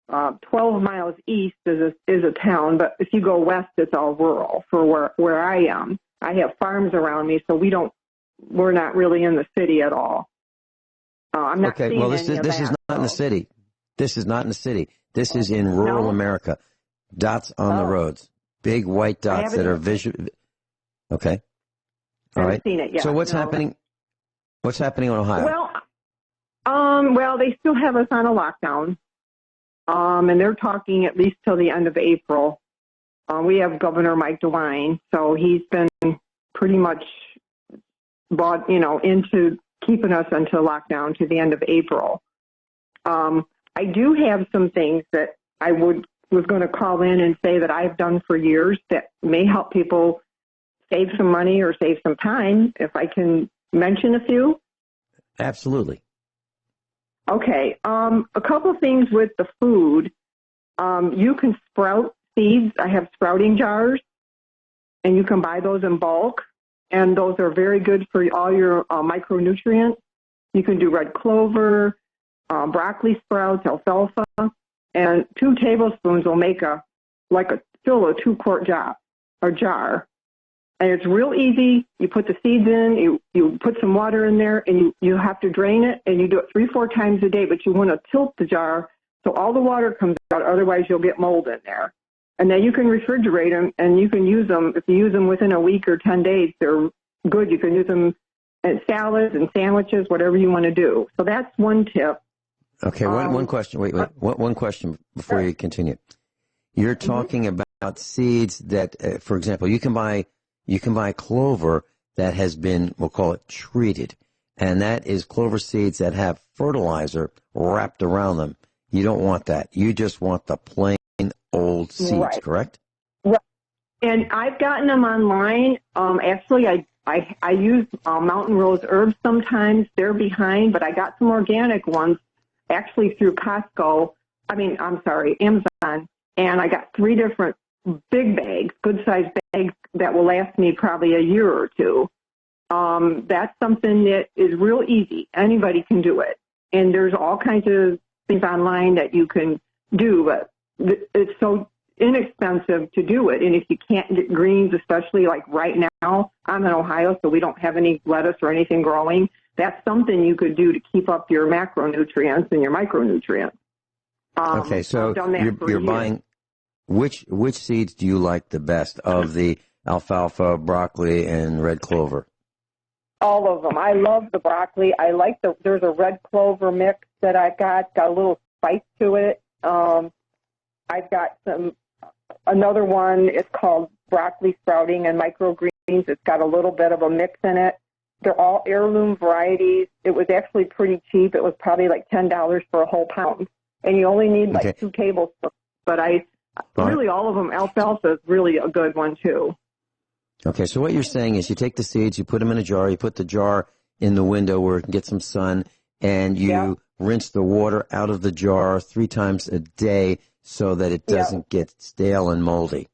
12 miles east is a town, but if you go west, it's all rural for where I am. I have farms around me, so we're not really in the city at all. I'm not okay, seeing well, this is not in the city. This is not in the city. This is in rural America. Dots on the roads. Big white dots that are visual. Okay. All right. Seen it yet. So what's happening? What's happening in Ohio? Well, they still have us on a lockdown. And they're talking at least till the end of April. We have Governor Mike DeWine, so he's been pretty much bought, into keeping us until lockdown to the end of April. I do have some things that I was going to call in and say that I've done for years that may help people save some money or save some time, if I can mention a few. Absolutely. Okay. A couple things with the food. You can sprout seeds. I have sprouting jars, and you can buy those in bulk, and those are very good for all your micronutrients. You can do red clover, broccoli sprouts, alfalfa, and 2 tablespoons will make fill a 2-quart jar. And it's real easy. You put the seeds in, you put some water in there, and you have to drain it, and you do it 3-4 times a day, but you want to tilt the jar so all the water comes out, otherwise you'll get mold in there. And then you can refrigerate them, and you can use them. If you use them within a week or 10 days, they're good. You can use them in salads and sandwiches, whatever you want to do. So that's one tip. Okay, one question. Wait. One question before you continue. You're talking about seeds that, for example, you can buy clover that has been, we'll call it treated, and that is clover seeds that have fertilizer wrapped around them. You don't want that. You just want the plain old seeds, correct? Right. And I've gotten them online. Actually, I use Mountain Rose Herbs sometimes. They're behind, but I got some organic ones actually through Amazon. And I got 3 different big bags, good-sized bags that will last me probably a year or 2. That's something that is real easy. Anybody can do it. And there's all kinds of things online that you can do, but it's so inexpensive to do it. And if you can't get greens, especially like right now, I'm in Ohio, so we don't have any lettuce or anything growing. That's something you could do to keep up your macronutrients and your micronutrients. Okay, so you're buying, which seeds do you like the best of the alfalfa, broccoli, and red clover? All of them. I love the broccoli. I like there's a red clover mix that I got a little spice to it. I've got another one. It's called broccoli sprouting and microgreens. It's got a little bit of a mix in it. They're all heirloom varieties. It was actually pretty cheap. It was probably like $10 for a whole pound. And you only need 2 tablespoons. But all of them, alfalfa is really a good one too. Okay, so what you're saying is you take the seeds, you put them in a jar, you put the jar in the window where it can get some sun, and you rinse the water out of the jar 3 times a day so that it doesn't get stale and moldy.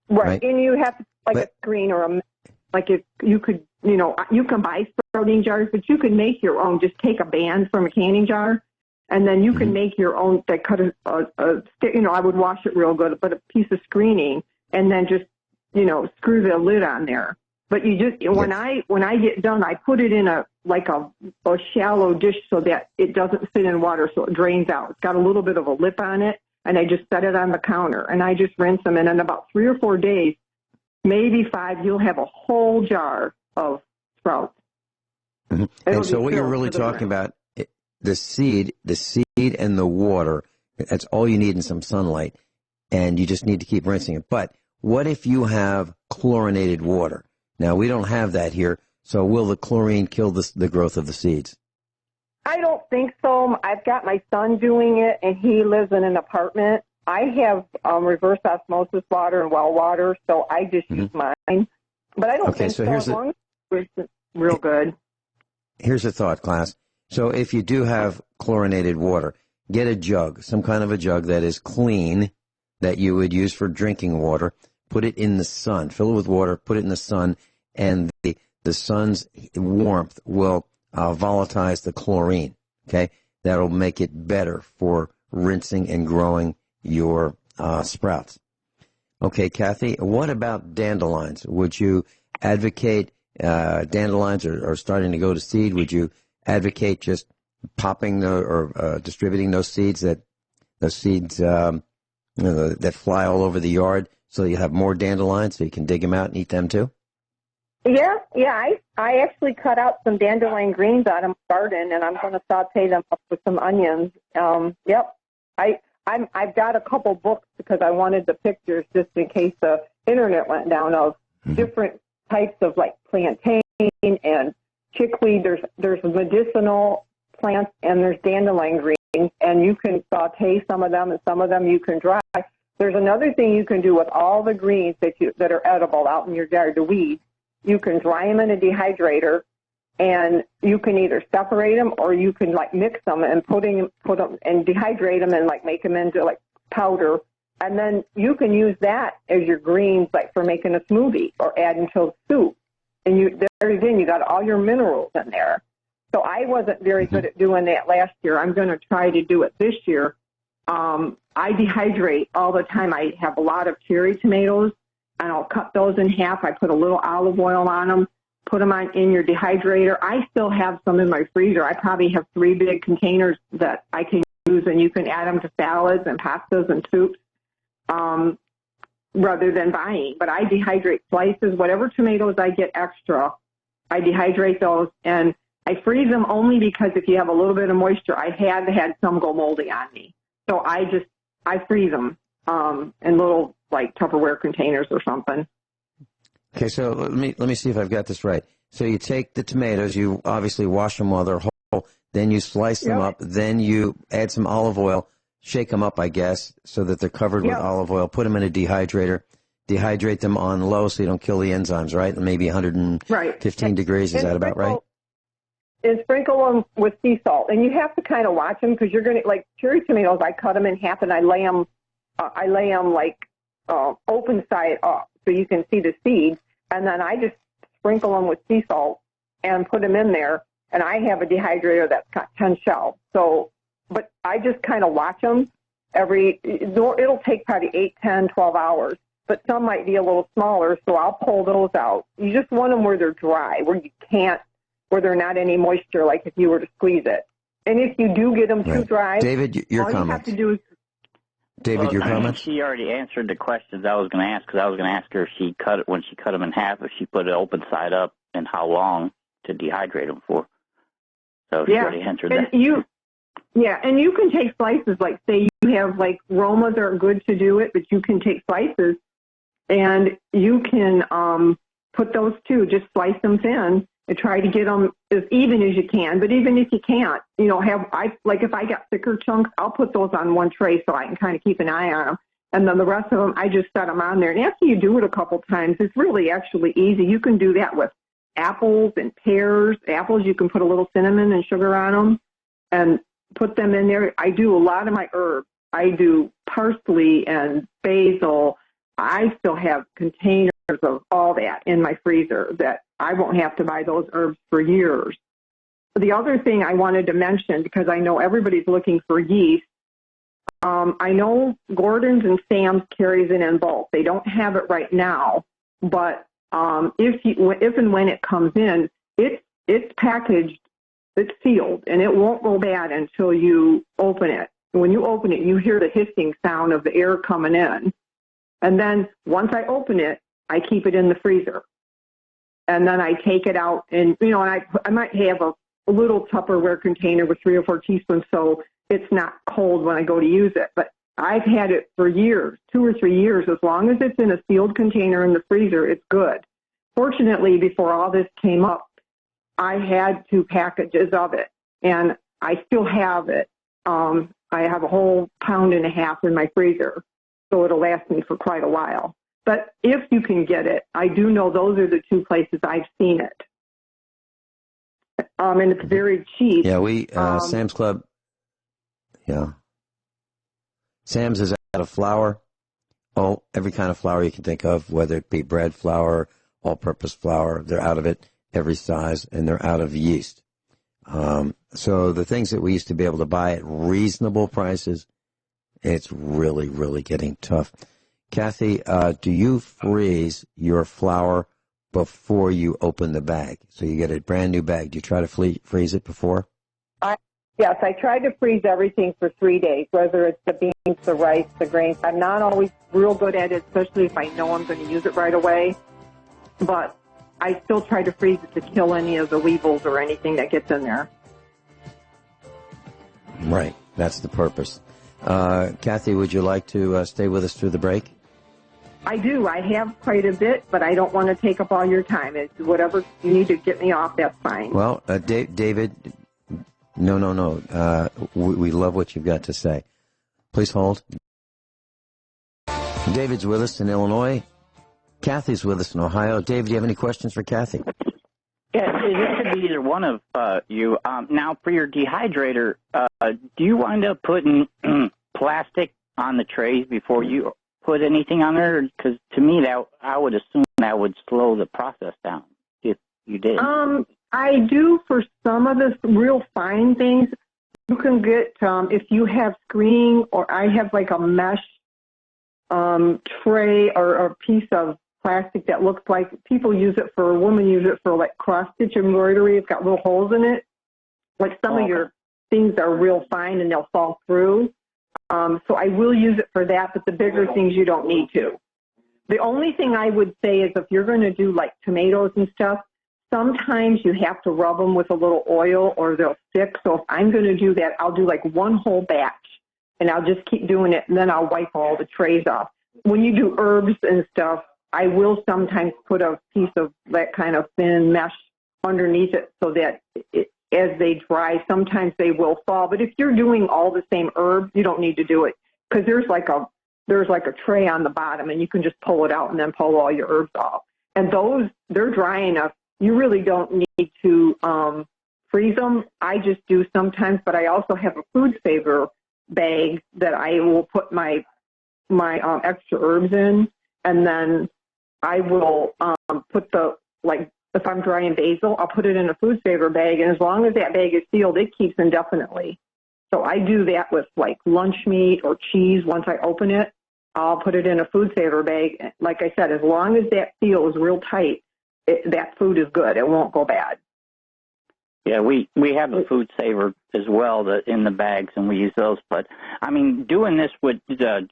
Right, and you have like a screen or like if you could, you can buy sprouting jars, but you can make your own. Just take a band from a canning jar, and then you can make your own. That cut I would wash it real good, but a piece of screening, and then just, screw the lid on there. But you just, when I get done, I put it in a shallow dish so that it doesn't sit in water, so it drains out. It's got a little bit of a lip on it, and I just set it on the counter, and I just rinse them. And in about 3 or 4 days, maybe 5, you'll have a whole jar of sprouts. Mm-hmm. And so what you're really talking about, the seed and the water, that's all you need in some sunlight, and you just need to keep rinsing it. But what if you have chlorinated water? Now, we don't have that here, so will the chlorine kill the growth of the seeds? I don't think so. I've got my son doing it, and he lives in an apartment. I have reverse osmosis water and well water, so I just use mine. But I don't think so. As long as it's real good. Here's a thought, class. So if you do have chlorinated water, get a jug, some kind of a jug that is clean, that you would use for drinking water. Put it in the sun. Fill it with water, put it in the sun, and the sun's warmth will volatilize the chlorine, okay? That'll make it better for rinsing and growing your sprouts. Okay, Kathy, what about dandelions? Would you advocate dandelions are starting to go to seed? Would you advocate just popping or distributing those seeds that fly all over the yard so you have more dandelions so you can dig them out and eat them too? Yeah. I actually cut out some dandelion greens out of my garden, and I'm going to saute them up with some onions. Yep. I've got a couple books because I wanted the pictures just in case the internet went down of different types of like plantain and chickweed. There's medicinal plants and there's dandelion greens, and you can saute some of them, and some of them you can dry. There's another thing you can do with all the greens that are edible out in your yard, the weeds. You can dry them in a dehydrator, and you can either separate them or you can like mix them and put them and dehydrate them and like make them into like powder, and then you can use that as your greens like for making a smoothie or adding to soup. And you got all your minerals in there. So I wasn't very good at doing that last year. I'm going to try to do it this year. I dehydrate all the time. I have a lot of cherry tomatoes, and I'll cut those in half. I put a little olive oil on them, put them in your dehydrator. I still have some in my freezer. I probably have 3 big containers that I can use, and you can add them to salads and pastas and soups rather than buying. But I dehydrate slices. Whatever tomatoes I get extra, I dehydrate those, and I freeze them only because if you have a little bit of moisture, I had some go moldy on me. So I freeze them in little like Tupperware containers or something. Okay, so let me see if I've got this right. So you take the tomatoes, you obviously wash them while they're whole, then you slice them up, then you add some olive oil, shake them up, I guess, so that they're covered with olive oil, put them in a dehydrator, dehydrate them on low so you don't kill the enzymes, right? Maybe 115 degrees, is that about right? And sprinkle them with sea salt. And you have to kind of watch them because you're going to, like cherry tomatoes, I cut them in half and I lay them like open side up so you can see the seeds. And then I just sprinkle them with sea salt and put them in there. And I have a dehydrator that's got 10 shelves. So, but I just kind of watch them it'll take probably 8, 10, 12 hours. But some might be a little smaller, so I'll pull those out. You just want them where they're dry, where there's not any moisture, like if you were to squeeze it. And if you do get them too dry, David, your comments. All you have to do is... David, your comments? She already answered the questions I was going to ask, because I was going to ask her if when she cut them in half, if she put it open side up and how long to dehydrate them for. So she already answered that. And you can take slices, like say you have like Romas are good to do it, but you can take slices and you can put those too, just slice them thin and try to get them as even as you can. But even if you can't, if I got thicker chunks, I'll put those on one tray so I can kind of keep an eye on them. And then the rest of them, I just set them on there. And after you do it a couple times, it's really actually easy. You can do that with apples and pears. Apples, you can put a little cinnamon and sugar on them and put them in there. I do a lot of my herbs. I do parsley and basil. I still have containers of all that in my freezer that I won't have to buy those herbs for years. The other thing I wanted to mention, because I know everybody's looking for yeast, I know Gordon's and Sam's carries it in bulk. They don't have it right now, but if and when it comes in, it's packaged, it's sealed, and it won't go bad until you open it. When you open it, you hear the hissing sound of the air coming in. And then once I open it, I keep it in the freezer. And then I take it out, and, and I might have a little Tupperware container with 3 or 4 teaspoons so it's not cold when I go to use it. But I've had it for years, 2 or 3 years. As long as it's in a sealed container in the freezer, it's good. Fortunately, before all this came up, I had 2 packages of it, and I still have it. I have a whole 1.5 pounds in my freezer, so it'll last me for quite a while. But if you can get it, I do know those are the 2 places I've seen it. And it's very cheap. Yeah, Sam's Club. Yeah. Sam's is out of flour. Oh, every kind of flour you can think of, whether it be bread flour, all-purpose flour. They're out of it, every size, and they're out of yeast. So the things that we used to be able to buy at reasonable prices, it's really, really getting tough. Kathy, do you freeze your flour before you open the bag? So you get a brand new bag. Do you try to freeze it before? Yes, I try to freeze everything for 3 days, whether it's the beans, the rice, the grains. I'm not always real good at it, especially if I know I'm going to use it right away. But I still try to freeze it to kill any of the weevils or anything that gets in there. Right. That's the purpose. Kathy, would you like to stay with us through the break? I do. I have quite a bit, but I don't want to take up all your time. It's whatever you need to get me off, that's fine. Well, David, no. We love what you've got to say. Please hold. David's with us in Illinois. Kathy's with us in Ohio. David, do you have any questions for Kathy? Yes, it could be either one of you. Now, for your dehydrator, do you wind up putting plastic on the trays before you put anything on there? Because to me, that I would assume that would slow the process down if you did. I do for some of the real fine things. You can get, if you have screening, or I have like a mesh tray or a piece of plastic that looks like women use it for like cross-stitch embroidery. It's got little holes in it. Like some of your things are real fine and they'll fall through. So I will use it for that, but the bigger things you don't need to. The only thing I would say is if you're going to do like tomatoes and stuff, sometimes you have to rub them with a little oil or they'll stick. So if I'm going to do that, I'll do like one whole batch and I'll just keep doing it and then I'll wipe all the trays off. When you do herbs and stuff, I will sometimes put a piece of that kind of thin mesh underneath it so that as they dry, sometimes they will fall. But if you're doing all the same herbs, you don't need to do it because there's like a tray on the bottom and you can just pull it out and then pull all your herbs off. And those, they're dry enough. You really don't need to freeze them. I just do sometimes, but I also have a food saver bag that I will put my extra herbs in, and then I will put if I'm drying basil, I'll put it in a food saver bag, and as long as that bag is sealed, it keeps indefinitely. So I do that with like lunch meat or cheese. Once I open it, I'll put it in a food saver bag. Like I said, as long as that seal is real tight, that food is good. It won't go bad. Yeah, we have a food saver as well in the bags, and we use those. But, I mean, doing this with the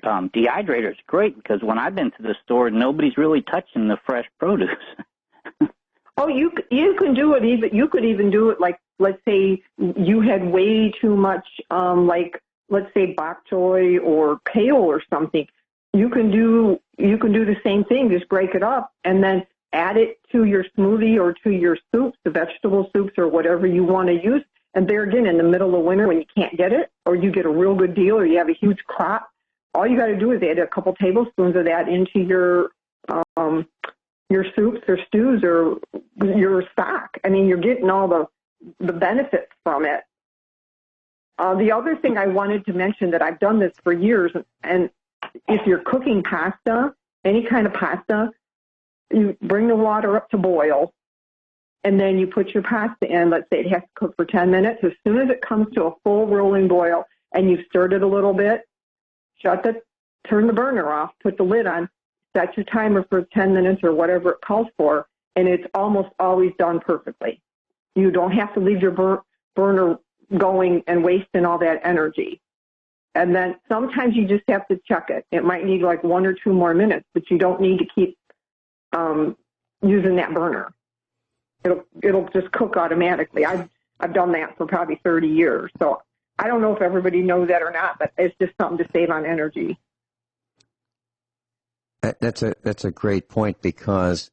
dehydrator is great because when I've been to the store, nobody's really touching the fresh produce. Oh, you can do it even. You could even do it like, let's say you had way too much, let's say bok choy or kale or something. You can do the same thing. Just break it up and then add it to your smoothie or to your soups, the vegetable soups or whatever you want to use. And there again, in the middle of winter when you can't get it, or you get a real good deal, or you have a huge crop, all you got to do is add a couple tablespoons of that into your soups or stews or your stock. I mean, you're getting all the benefits from it. The other thing I wanted to mention that I've done this for years, and if you're cooking pasta, any kind of pasta, you bring the water up to boil, and then you put your pasta in. Let's say it has to cook for 10 minutes. As soon as it comes to a full rolling boil and you've stirred it a little bit, turn the burner off, put the lid on, set your timer for 10 minutes or whatever it calls for, and it's almost always done perfectly. You don't have to leave your burner going and wasting all that energy. And then sometimes you just have to check it. It might need like 1 or 2 more minutes, but you don't need to keep using that burner. It'll just cook automatically. I've done that for probably 30 years. So I don't know if everybody knows that or not, but it's just something to save on energy. That's a great point, because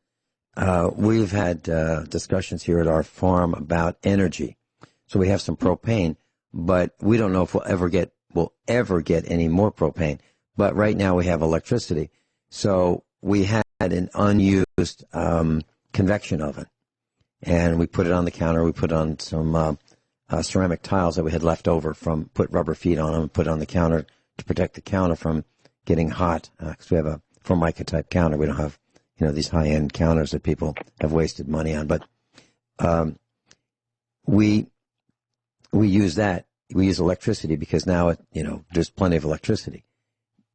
we've had discussions here at our farm about energy. So we have some propane, but we don't know if we'll ever get any more propane. But right now we have electricity. So we had an unused convection oven, and we put it on the counter. We put on some ceramic tiles that we had left over put rubber feet on them and put it on the counter to protect the counter from getting hot, because we have a Formica type counter. We don't have, these high-end counters that people have wasted money on. But we use that. We use electricity because now, there's plenty of electricity,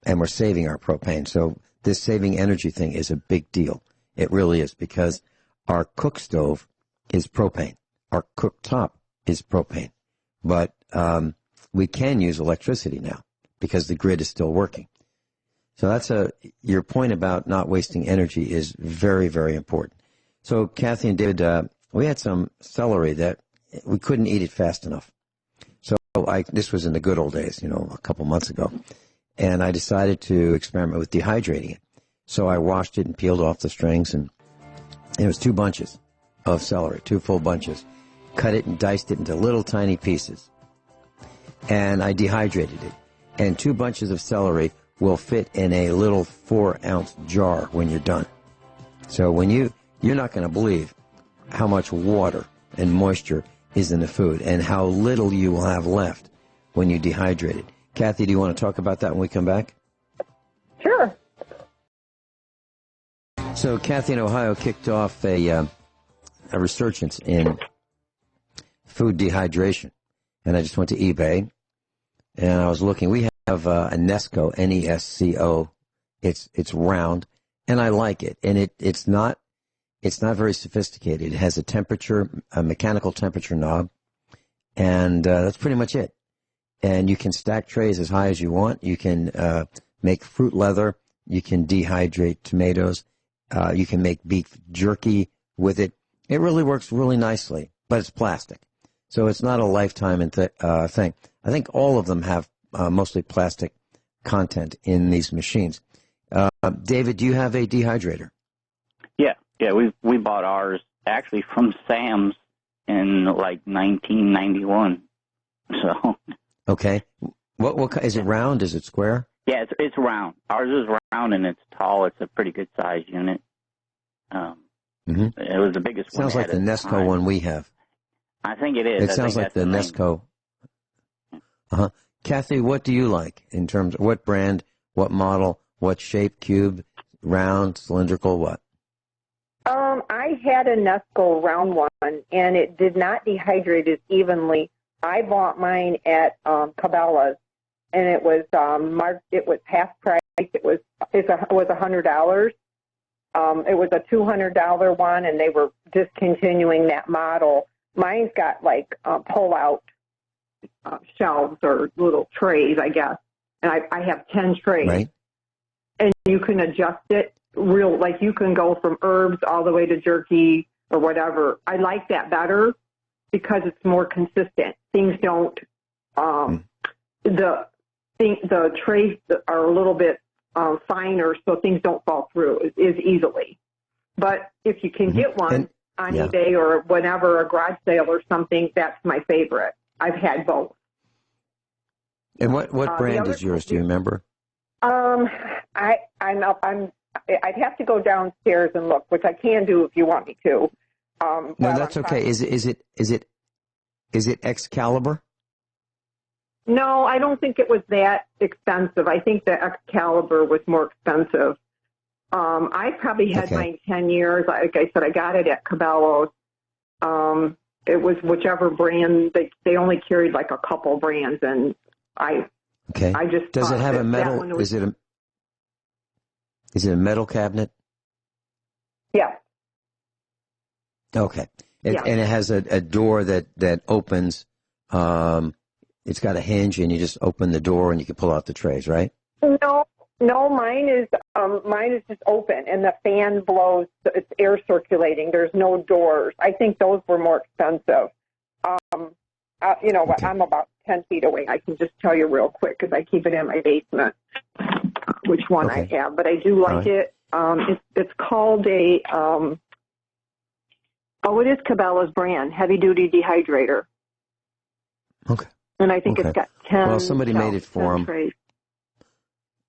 and we're saving our propane. So this saving energy thing is a big deal. It really is, because our cook stove is propane. Our cooktop is propane. But we can use electricity now because the grid is still working. So your point about not wasting energy is very, very important. So Kathy and David, we had some celery that we couldn't eat it fast enough. So this was in the good old days, a couple months ago. And I decided to experiment with dehydrating it. So I washed it and peeled off the strings, and it was 2 bunches of celery, 2 full bunches. Cut it and diced it into little tiny pieces. And I dehydrated it. And 2 bunches of celery will fit in a little 4-ounce jar when you're done. So when you're not going to believe how much water and moisture is in the food and how little you will have left when you dehydrate it. Kathy, do you want to talk about that when we come back? Sure. So Kathy in Ohio kicked off a resurgence in food dehydration. And I just went to eBay, and I was looking. We have a Nesco, Nesco. It's round, and I like it. And it's not very sophisticated. It has a mechanical temperature knob, and that's pretty much it. And you can stack trays as high as you want. You can make fruit leather. You can dehydrate tomatoes. You can make beef jerky with it. It really works really nicely, but it's plastic. So it's not a lifetime thing. I think all of them have mostly plastic content in these machines. David, do you have a dehydrator? Yeah, we bought ours actually from Sam's in like 1991. So. Okay. What is it, round? Is it square? Yeah, it's round. Ours is round and it's tall. It's a pretty good size unit. It was the biggest one. Sounds like the Nesco one we have. I think it is. It sounds like the Nesco. Kathy, what do you like in terms of what brand, what model, what shape, cube, round, cylindrical, what? I had a Nesco round one, and it did not dehydrate as evenly. I bought mine at Cabela's, and it was marked. It was half price. It was $100. It was a $200 one, and they were discontinuing that model. Mine's got like pull-out shelves or little trays, I guess, and I have 10 trays. Right. And you can adjust it like you can go from herbs all the way to jerky or whatever. I like that better because it's more consistent. Things don't, the trays are a little bit finer, so things don't fall through as easily. But if you can get one on eBay or whenever, a garage sale or something, that's my favorite. I've had both. And what brand is yours? Do you remember? I'd have to go downstairs and look, which I can do if you want me to. No, that's okay. Is it Excalibur? No, I don't think it was that expensive. I think the Excalibur was more expensive. I probably had mine 10 years. Like I said, I got it at Cabela's. It was whichever brand. They only carried like a couple brands, and I just does it have a metal? Is it a metal cabinet? Yeah. Okay. And it has a door that opens. It's got a hinge, and you just open the door, and you can pull out the trays, right? No, mine is just open, and the fan blows. It's air circulating. There's no doors. I think those were more expensive. I'm about 10 feet away. I can just tell you real quick because I keep it in my basement which one I have, but I do like it. It's called it is Cabela's brand, heavy duty dehydrator. Okay. And I think it's got 10. Well, somebody made it for them. Trays.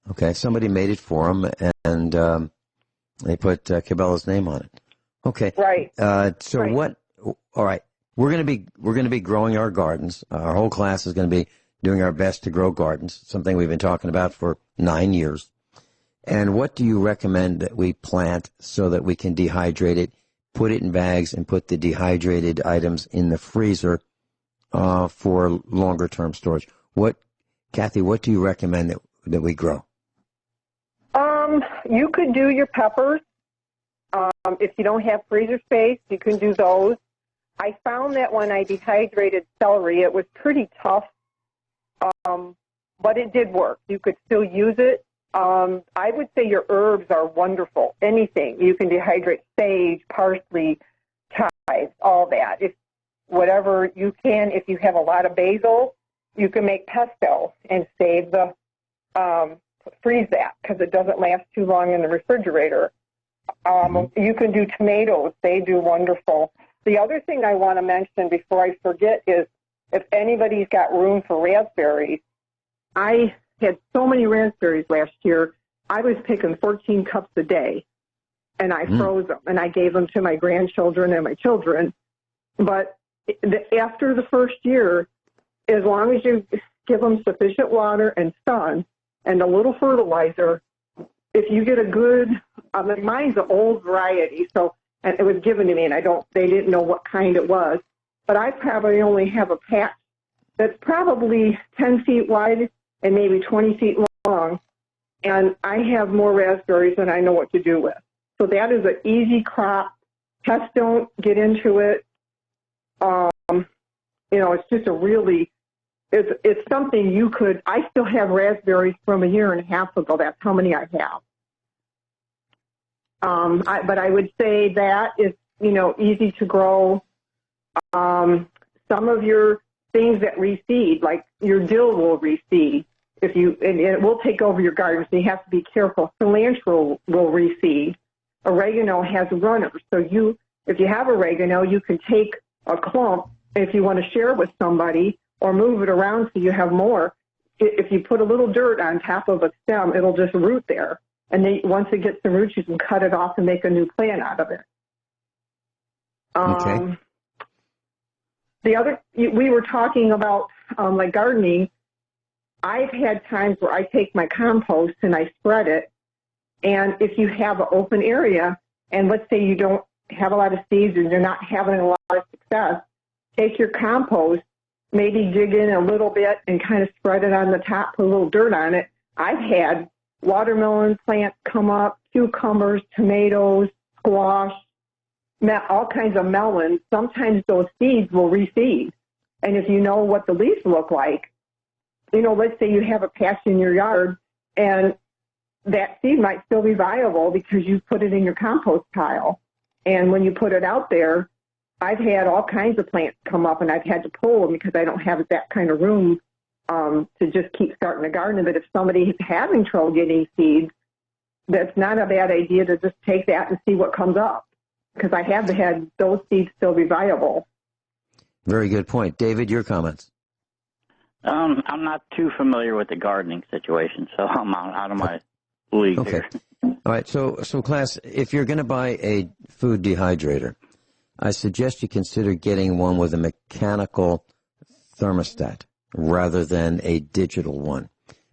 Okay, somebody made it for them, and they put Cabela's name on it. Okay. Right. What? All right. We're going to be growing our gardens. Our whole class is going to be doing our best to grow gardens. Something we've been talking about for 9 years. And what do you recommend that we plant so that we can dehydrate it, put it in bags, and put the dehydrated items in the freezer for longer term storage? Kathy? What do you recommend that we grow? You could do your peppers. If you don't have freezer space, you can do those. I found that when I dehydrated celery, it was pretty tough, but it did work. You could still use it. I would say your herbs are wonderful. Anything. You can dehydrate sage, parsley, chives, all that. Whatever you can. If you have a lot of basil, you can make pesto and save freeze that because it doesn't last too long in the refrigerator. You can do tomatoes. They do wonderful. The other thing I want to mention before I forget is if anybody's got room for raspberries, I had so many raspberries last year. I was picking 14 cups a day, and I froze them, and I gave them to my grandchildren and my children. But after the first year, as long as you give them sufficient water and sun and a little fertilizer, if you get a good, mine's an old variety, and it was given to me, and they didn't know what kind it was, but I probably only have a patch that's probably 10 feet wide and maybe 20 feet long, and I have more raspberries than I know what to do with. So that is an easy crop. Pests don't get into it. It's just it's something you could, I still have raspberries from a year and a half ago. That's how many I have. But I would say that is, easy to grow. Some of your things that reseed, like your dill will reseed. And it will take over your garden, so you have to be careful. Cilantro will reseed. Oregano has runners. So if you have oregano, you can take a clump, if you want to share with somebody, or move it around so you have more. If you put a little dirt on top of a stem, it'll just root there. And then once it gets the roots, you can cut it off and make a new plant out of it. Okay. We were talking about like gardening. I've had times where I take my compost and I spread it. And if you have an open area, and let's say you don't have a lot of seeds and you're not having a lot of success, take your compost, maybe dig in a little bit and kind of spread it on the top, put a little dirt on it. I've had watermelon plants come up, cucumbers, tomatoes, squash, all kinds of melons. Sometimes those seeds will reseed. And if you know what the leaves look like, let's say you have a patch in your yard and that seed might still be viable because you put it in your compost pile. And when you put it out there, I've had all kinds of plants come up and I've had to pull them because I don't have that kind of room to just keep starting a garden. But if somebody is having trouble getting seeds, that's not a bad idea to just take that and see what comes up, because I have had those seeds still be viable. Very good point. David, your comments? I'm not too familiar with the gardening situation, so I'm out of my league here. All right, so class, if you're going to buy a food dehydrator, I suggest you consider getting one with a mechanical thermostat rather than a digital one,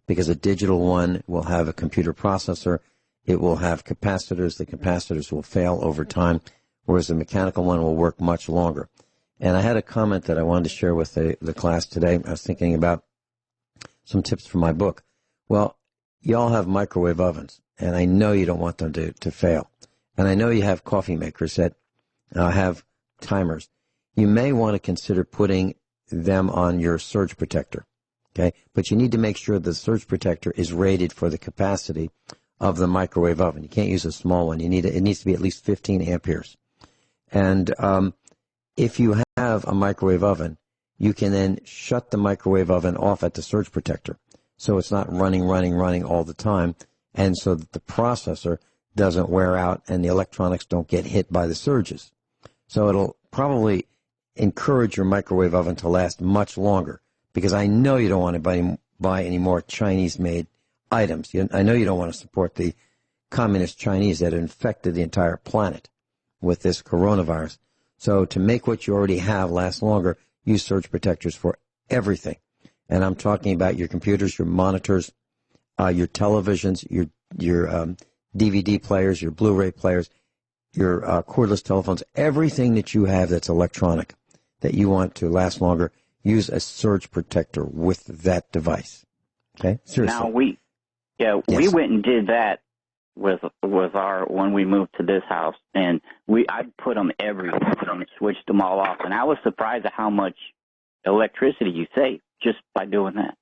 because a digital one will have a computer processor It will have capacitors. The capacitors will fail over time, whereas the mechanical one will work much longer. And I had a comment that I wanted to share with the class today. I was thinking about some tips from my book. Well, you all have microwave ovens, and I know you don't want them to fail. And I know you have coffee makers that have timers. You may want to consider putting them on your surge protector, okay? But you need to make sure the surge protector is rated for the capacity of the microwave oven. You can't use a small one. It needs to be at least 15 amperes. And if you have a microwave oven, you can then shut the microwave oven off at the surge protector, so it's not running all the time, and so that the processor doesn't wear out and the electronics don't get hit by the surges. So it'll probably encourage your microwave oven to last much longer, because I know you don't want to buy any more Chinese-made items. I know you don't want to support the communist Chinese that infected the entire planet with this coronavirus. So to make what you already have last longer, use surge protectors for everything. And I'm talking about your computers, your monitors, your televisions, your DVD players, your Blu-ray players, your cordless telephones, everything that you have that's electronic that you want to last longer, use a surge protector with that device. Okay? Seriously. Now we went and did that with when we moved to this house, and I put them everywhere and switched them all off, and I was surprised at how much electricity you save just by doing that.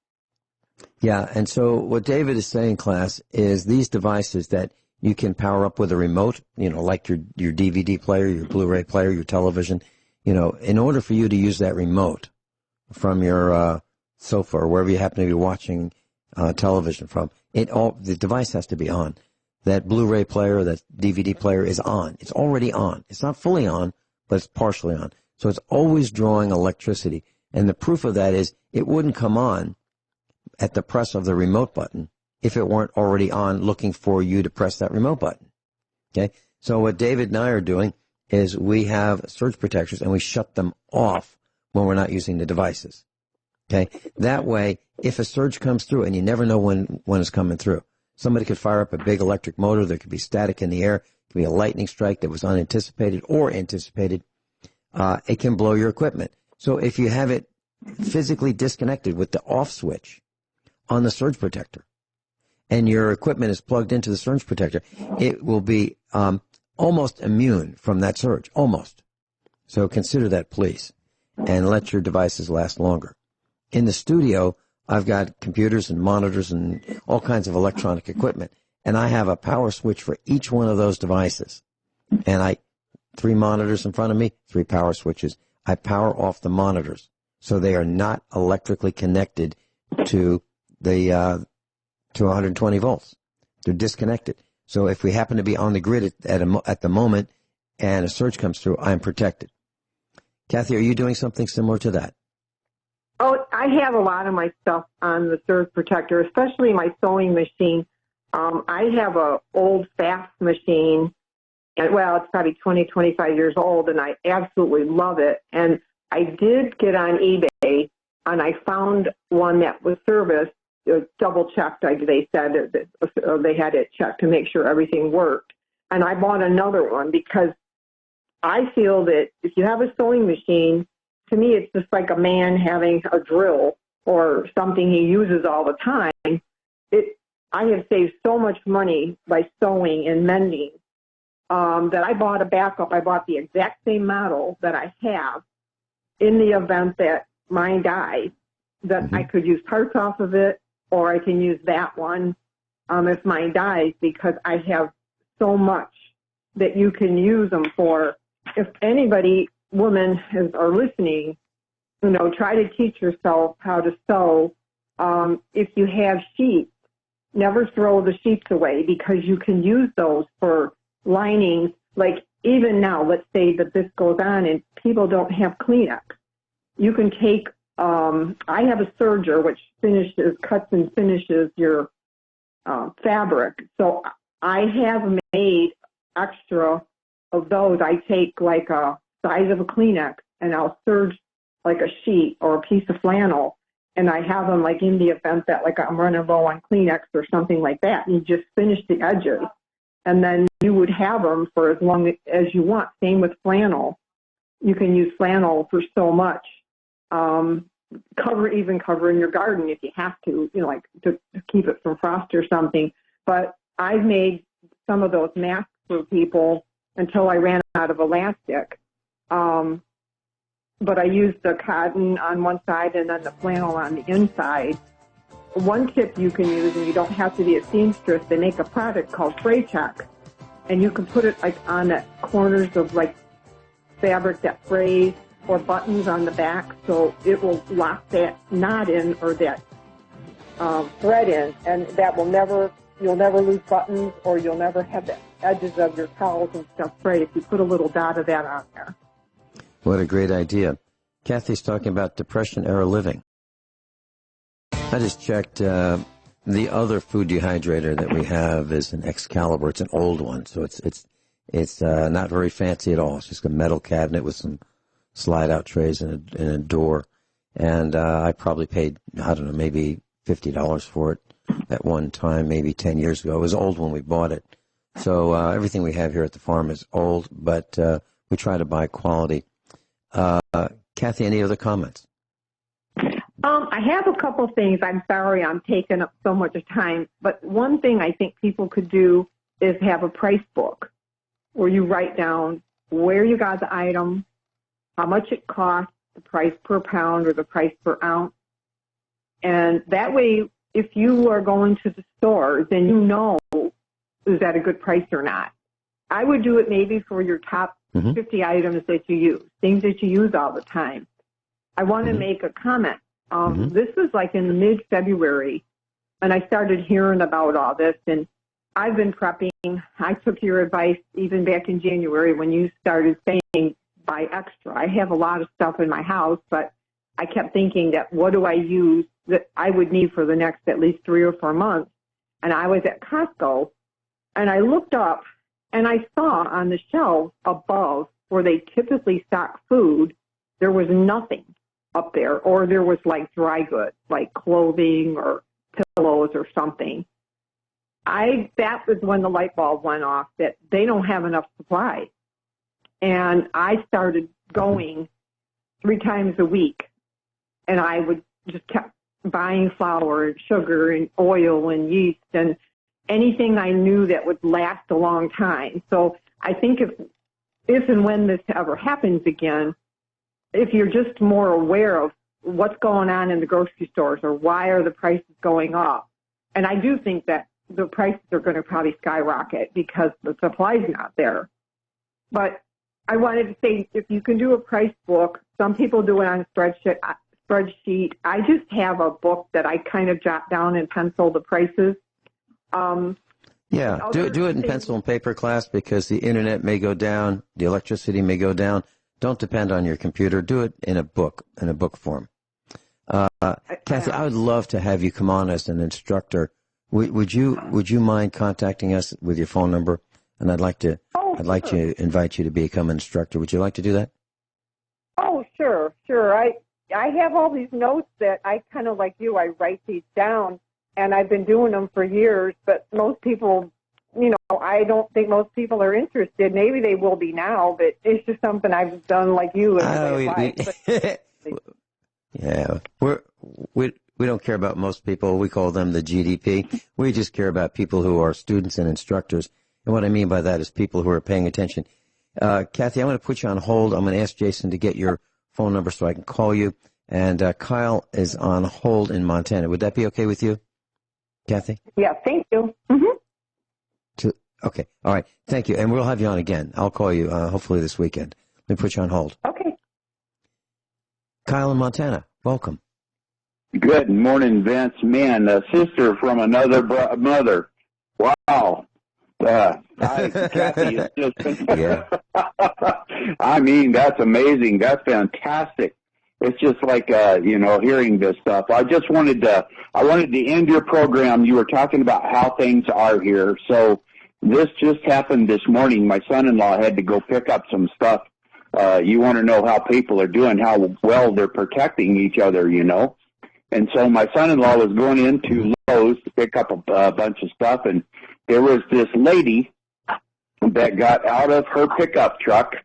Yeah, and so what David is saying, class, is these devices that you can power up with a remote, like your DVD player, your Blu-ray player, your television, in order for you to use that remote from your sofa or wherever you happen to be watching television from, the device has to be on. That Blu-ray player, that DVD player is on. It's already on. It's not fully on, but it's partially on. So it's always drawing electricity. And the proof of that is it wouldn't come on at the press of the remote button if it weren't already on looking for you to press that remote button. Okay? So what David and I are doing is we have surge protectors and we shut them off when we're not using the devices. Okay? That way, if a surge comes through, and you never know when it's coming through, somebody could fire up a big electric motor, there could be static in the air, it could be a lightning strike that was unanticipated or anticipated, it can blow your equipment. So if you have it physically disconnected with the off switch on the surge protector, and your equipment is plugged into the surge protector, it will be almost immune from that surge, almost. So consider that, please, and let your devices last longer. In the studio, I've got computers and monitors and all kinds of electronic equipment, and I have a power switch for each one of those devices. And 3 monitors in front of me, 3 power switches. I power off the monitors, so they are not electrically connected to the to 120 volts. They're disconnected. So if we happen to be on the grid at the moment and a surge comes through, I'm protected. Kathy, are you doing something similar to that? Oh, I have a lot of my stuff on the surge protector, especially my sewing machine. I have a old fast machine, and it's probably 20, 25 years old, and I absolutely love it. And I did get on eBay, and I found one that was serviced, double-checked, they said that they had it checked to make sure everything worked. And I bought another one because I feel that if you have a sewing machine, to me it's just like a man having a drill or something he uses all the time. I have saved so much money by sewing and mending that I bought a backup. I bought the exact same model that I have in the event that mine dies, that I could use parts off of it, or I can use that one if mine dies, because I have so much that you can use them for. If anybody, women are listening, try to teach yourself how to sew. If you have sheets, never throw the sheets away, because you can use those for linings. Like even now, let's say that this goes on and people don't have Kleenex. You can take, I have a serger which cuts and finishes your fabric. So I have made extra of those. I take like a size of a Kleenex and I'll serge like a sheet or a piece of flannel, and I have them like in the event that like I'm running low on Kleenex or something like that, and you just finish the edges. and then you would have them for as long as you want. Same with flannel. You can use flannel for so much. Covering your garden if you have to, like to keep it from frost or something. But I've made some of those masks for people until I ran out of elastic. But I used the cotton on one side and then the flannel on the inside. One tip you can use, and you don't have to be a seamstress, they make a product called Fray Check, and you can put it like on the corners of like fabric that frays or buttons on the back, so it will lock that knot in or that thread in, and that you'll never lose buttons, or you'll never have the edges of your towels and stuff frayed if you put a little dot of that on there. What a great idea. Kathy's talking about Depression-era living. I just checked. The other food dehydrator that we have is an Excalibur. It's an old one, so it's not very fancy at all. It's just a metal cabinet with some slide-out trays and a door. And I probably paid, I don't know, maybe $50 for it at one time, maybe 10 years ago. It was old when we bought it. So everything we have here at the farm is old, but we try to buy quality. Kathy, any other comments? I have a couple things. I'm sorry I'm taking up so much time, but one thing I think people could do is have a price book where you write down where you got the item, how much it costs, the price per pound or the price per ounce. And that way, if you are going to the store, then you know, is that a good price or not? I would do it maybe for your top 50 items that you use, things that you use all the time. I want to make a comment. This was like in mid-February, and I started hearing about all this, and I've been prepping. I took your advice even back in January when you started saying buy extra. I have a lot of stuff in my house, but I kept thinking that what do I use that I would need for the next at least 3 or 4 months? And I was at Costco, and I looked up, and I saw on the shelves above where they typically stock food, there was nothing up there, or there was like dry goods, like clothing or pillows or something. That was when the light bulb went off that they don't have enough supply. And I started going 3 times a week, and I would just kept buying flour and sugar and oil and yeast and anything I knew that would last a long time. So I think if and when this ever happens again, if you're just more aware of what's going on in the grocery stores or why are the prices going up, and I do think that the prices are going to probably skyrocket because the supply's not there. But I wanted to say, if you can do a price book, some people do it on spreadsheet. I just have a book that I kind of jot down and pencil the prices. Yeah, do it in pencil and paper class, because the internet may go down, the electricity may go down. Don't depend on your computer. Do it in a book form. Kathy, I would love to have you come on as an instructor. Would you mind contacting us with your phone number? And I'd like to invite you to become an instructor. Would you like to do that? Oh, sure. I have all these notes that I kind of like you. I write these down, and I've been doing them for years. But most people, I don't think most people are interested. Maybe they will be now, but it's just something I've done like you. Yeah, we don't care about most people. We call them the GDP. We just care about people who are students and instructors. And what I mean by that is people who are paying attention. Kathy, I'm going to put you on hold. I'm going to ask Jason to get your phone number so I can call you. And Kyle is on hold in Montana. Would that be okay with you, Kathy? Yeah, thank you. Okay, all right. Thank you. And we'll have you on again. I'll call you hopefully this weekend. Let me put you on hold. Okay. Kyle in Montana, welcome. Good morning, Vince. Man, a sister from another mother. Wow. Kathy is just. Yeah. I mean, that's amazing. That's fantastic. It's just like hearing this stuff. I wanted to end your program. You were talking about how things are here. So this just happened this morning. My son-in-law had to go pick up some stuff. You want to know how people are doing, how well they're protecting each other, And so my son-in-law was going into Lowe's to pick up a bunch of stuff, and there was this lady that got out of her pickup truck.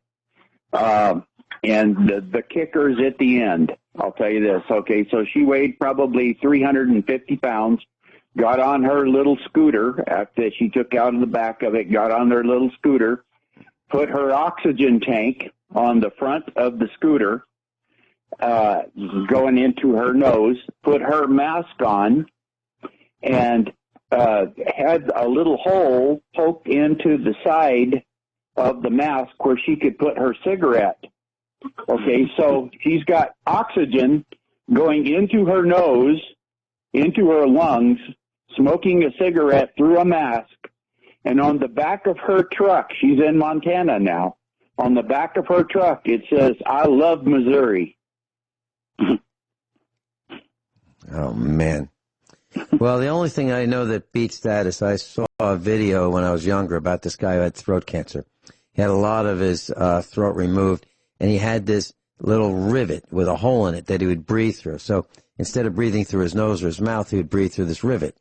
And the kicker's at the end. I'll tell you this. Okay, so she weighed probably 350 pounds, got on her little scooter after she took out of the back of it, got on her little scooter, put her oxygen tank on the front of the scooter, going into her nose, put her mask on, and had a little hole poked into the side of the mask where she could put her cigarette. Okay, so she's got oxygen going into her nose, into her lungs, smoking a cigarette through a mask, and on the back of her truck, she's in Montana now, on the back of her truck, it says, "I love Missouri." Oh, man. Well, the only thing I know that beats that is I saw a video when I was younger about this guy who had throat cancer. He had a lot of his throat removed, and he had this little rivet with a hole in it that he would breathe through. So instead of breathing through his nose or his mouth, he would breathe through this rivet.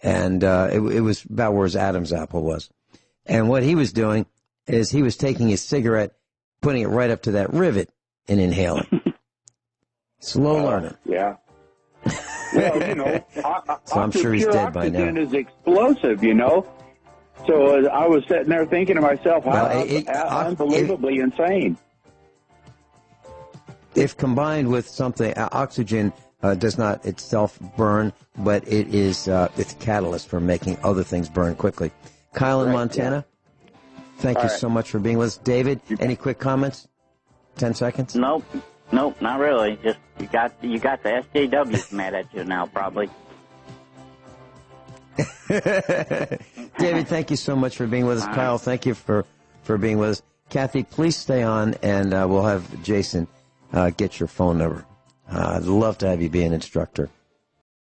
And it was about where his Adam's apple was. And what he was doing is he was taking his cigarette, putting it right up to that rivet, and inhaling. Slow learning. Yeah. Well, you know, so I'm sure he's dead by now. Oxygen is explosive, you know. So I was sitting there thinking to myself, how unbelievably insane. If combined with something, oxygen does not itself burn, but it is it's a catalyst for making other things burn quickly. Kyle in Montana, thank you so much for being with us. David, any quick comments? 10 seconds? Nope, not really. Just you got the SJWs mad at you now, probably. David, thank you so much for being with us. Kyle, thank you for being with us. Kathy, please stay on, and we'll have Jason get your phone number. I'd love to have you be an instructor.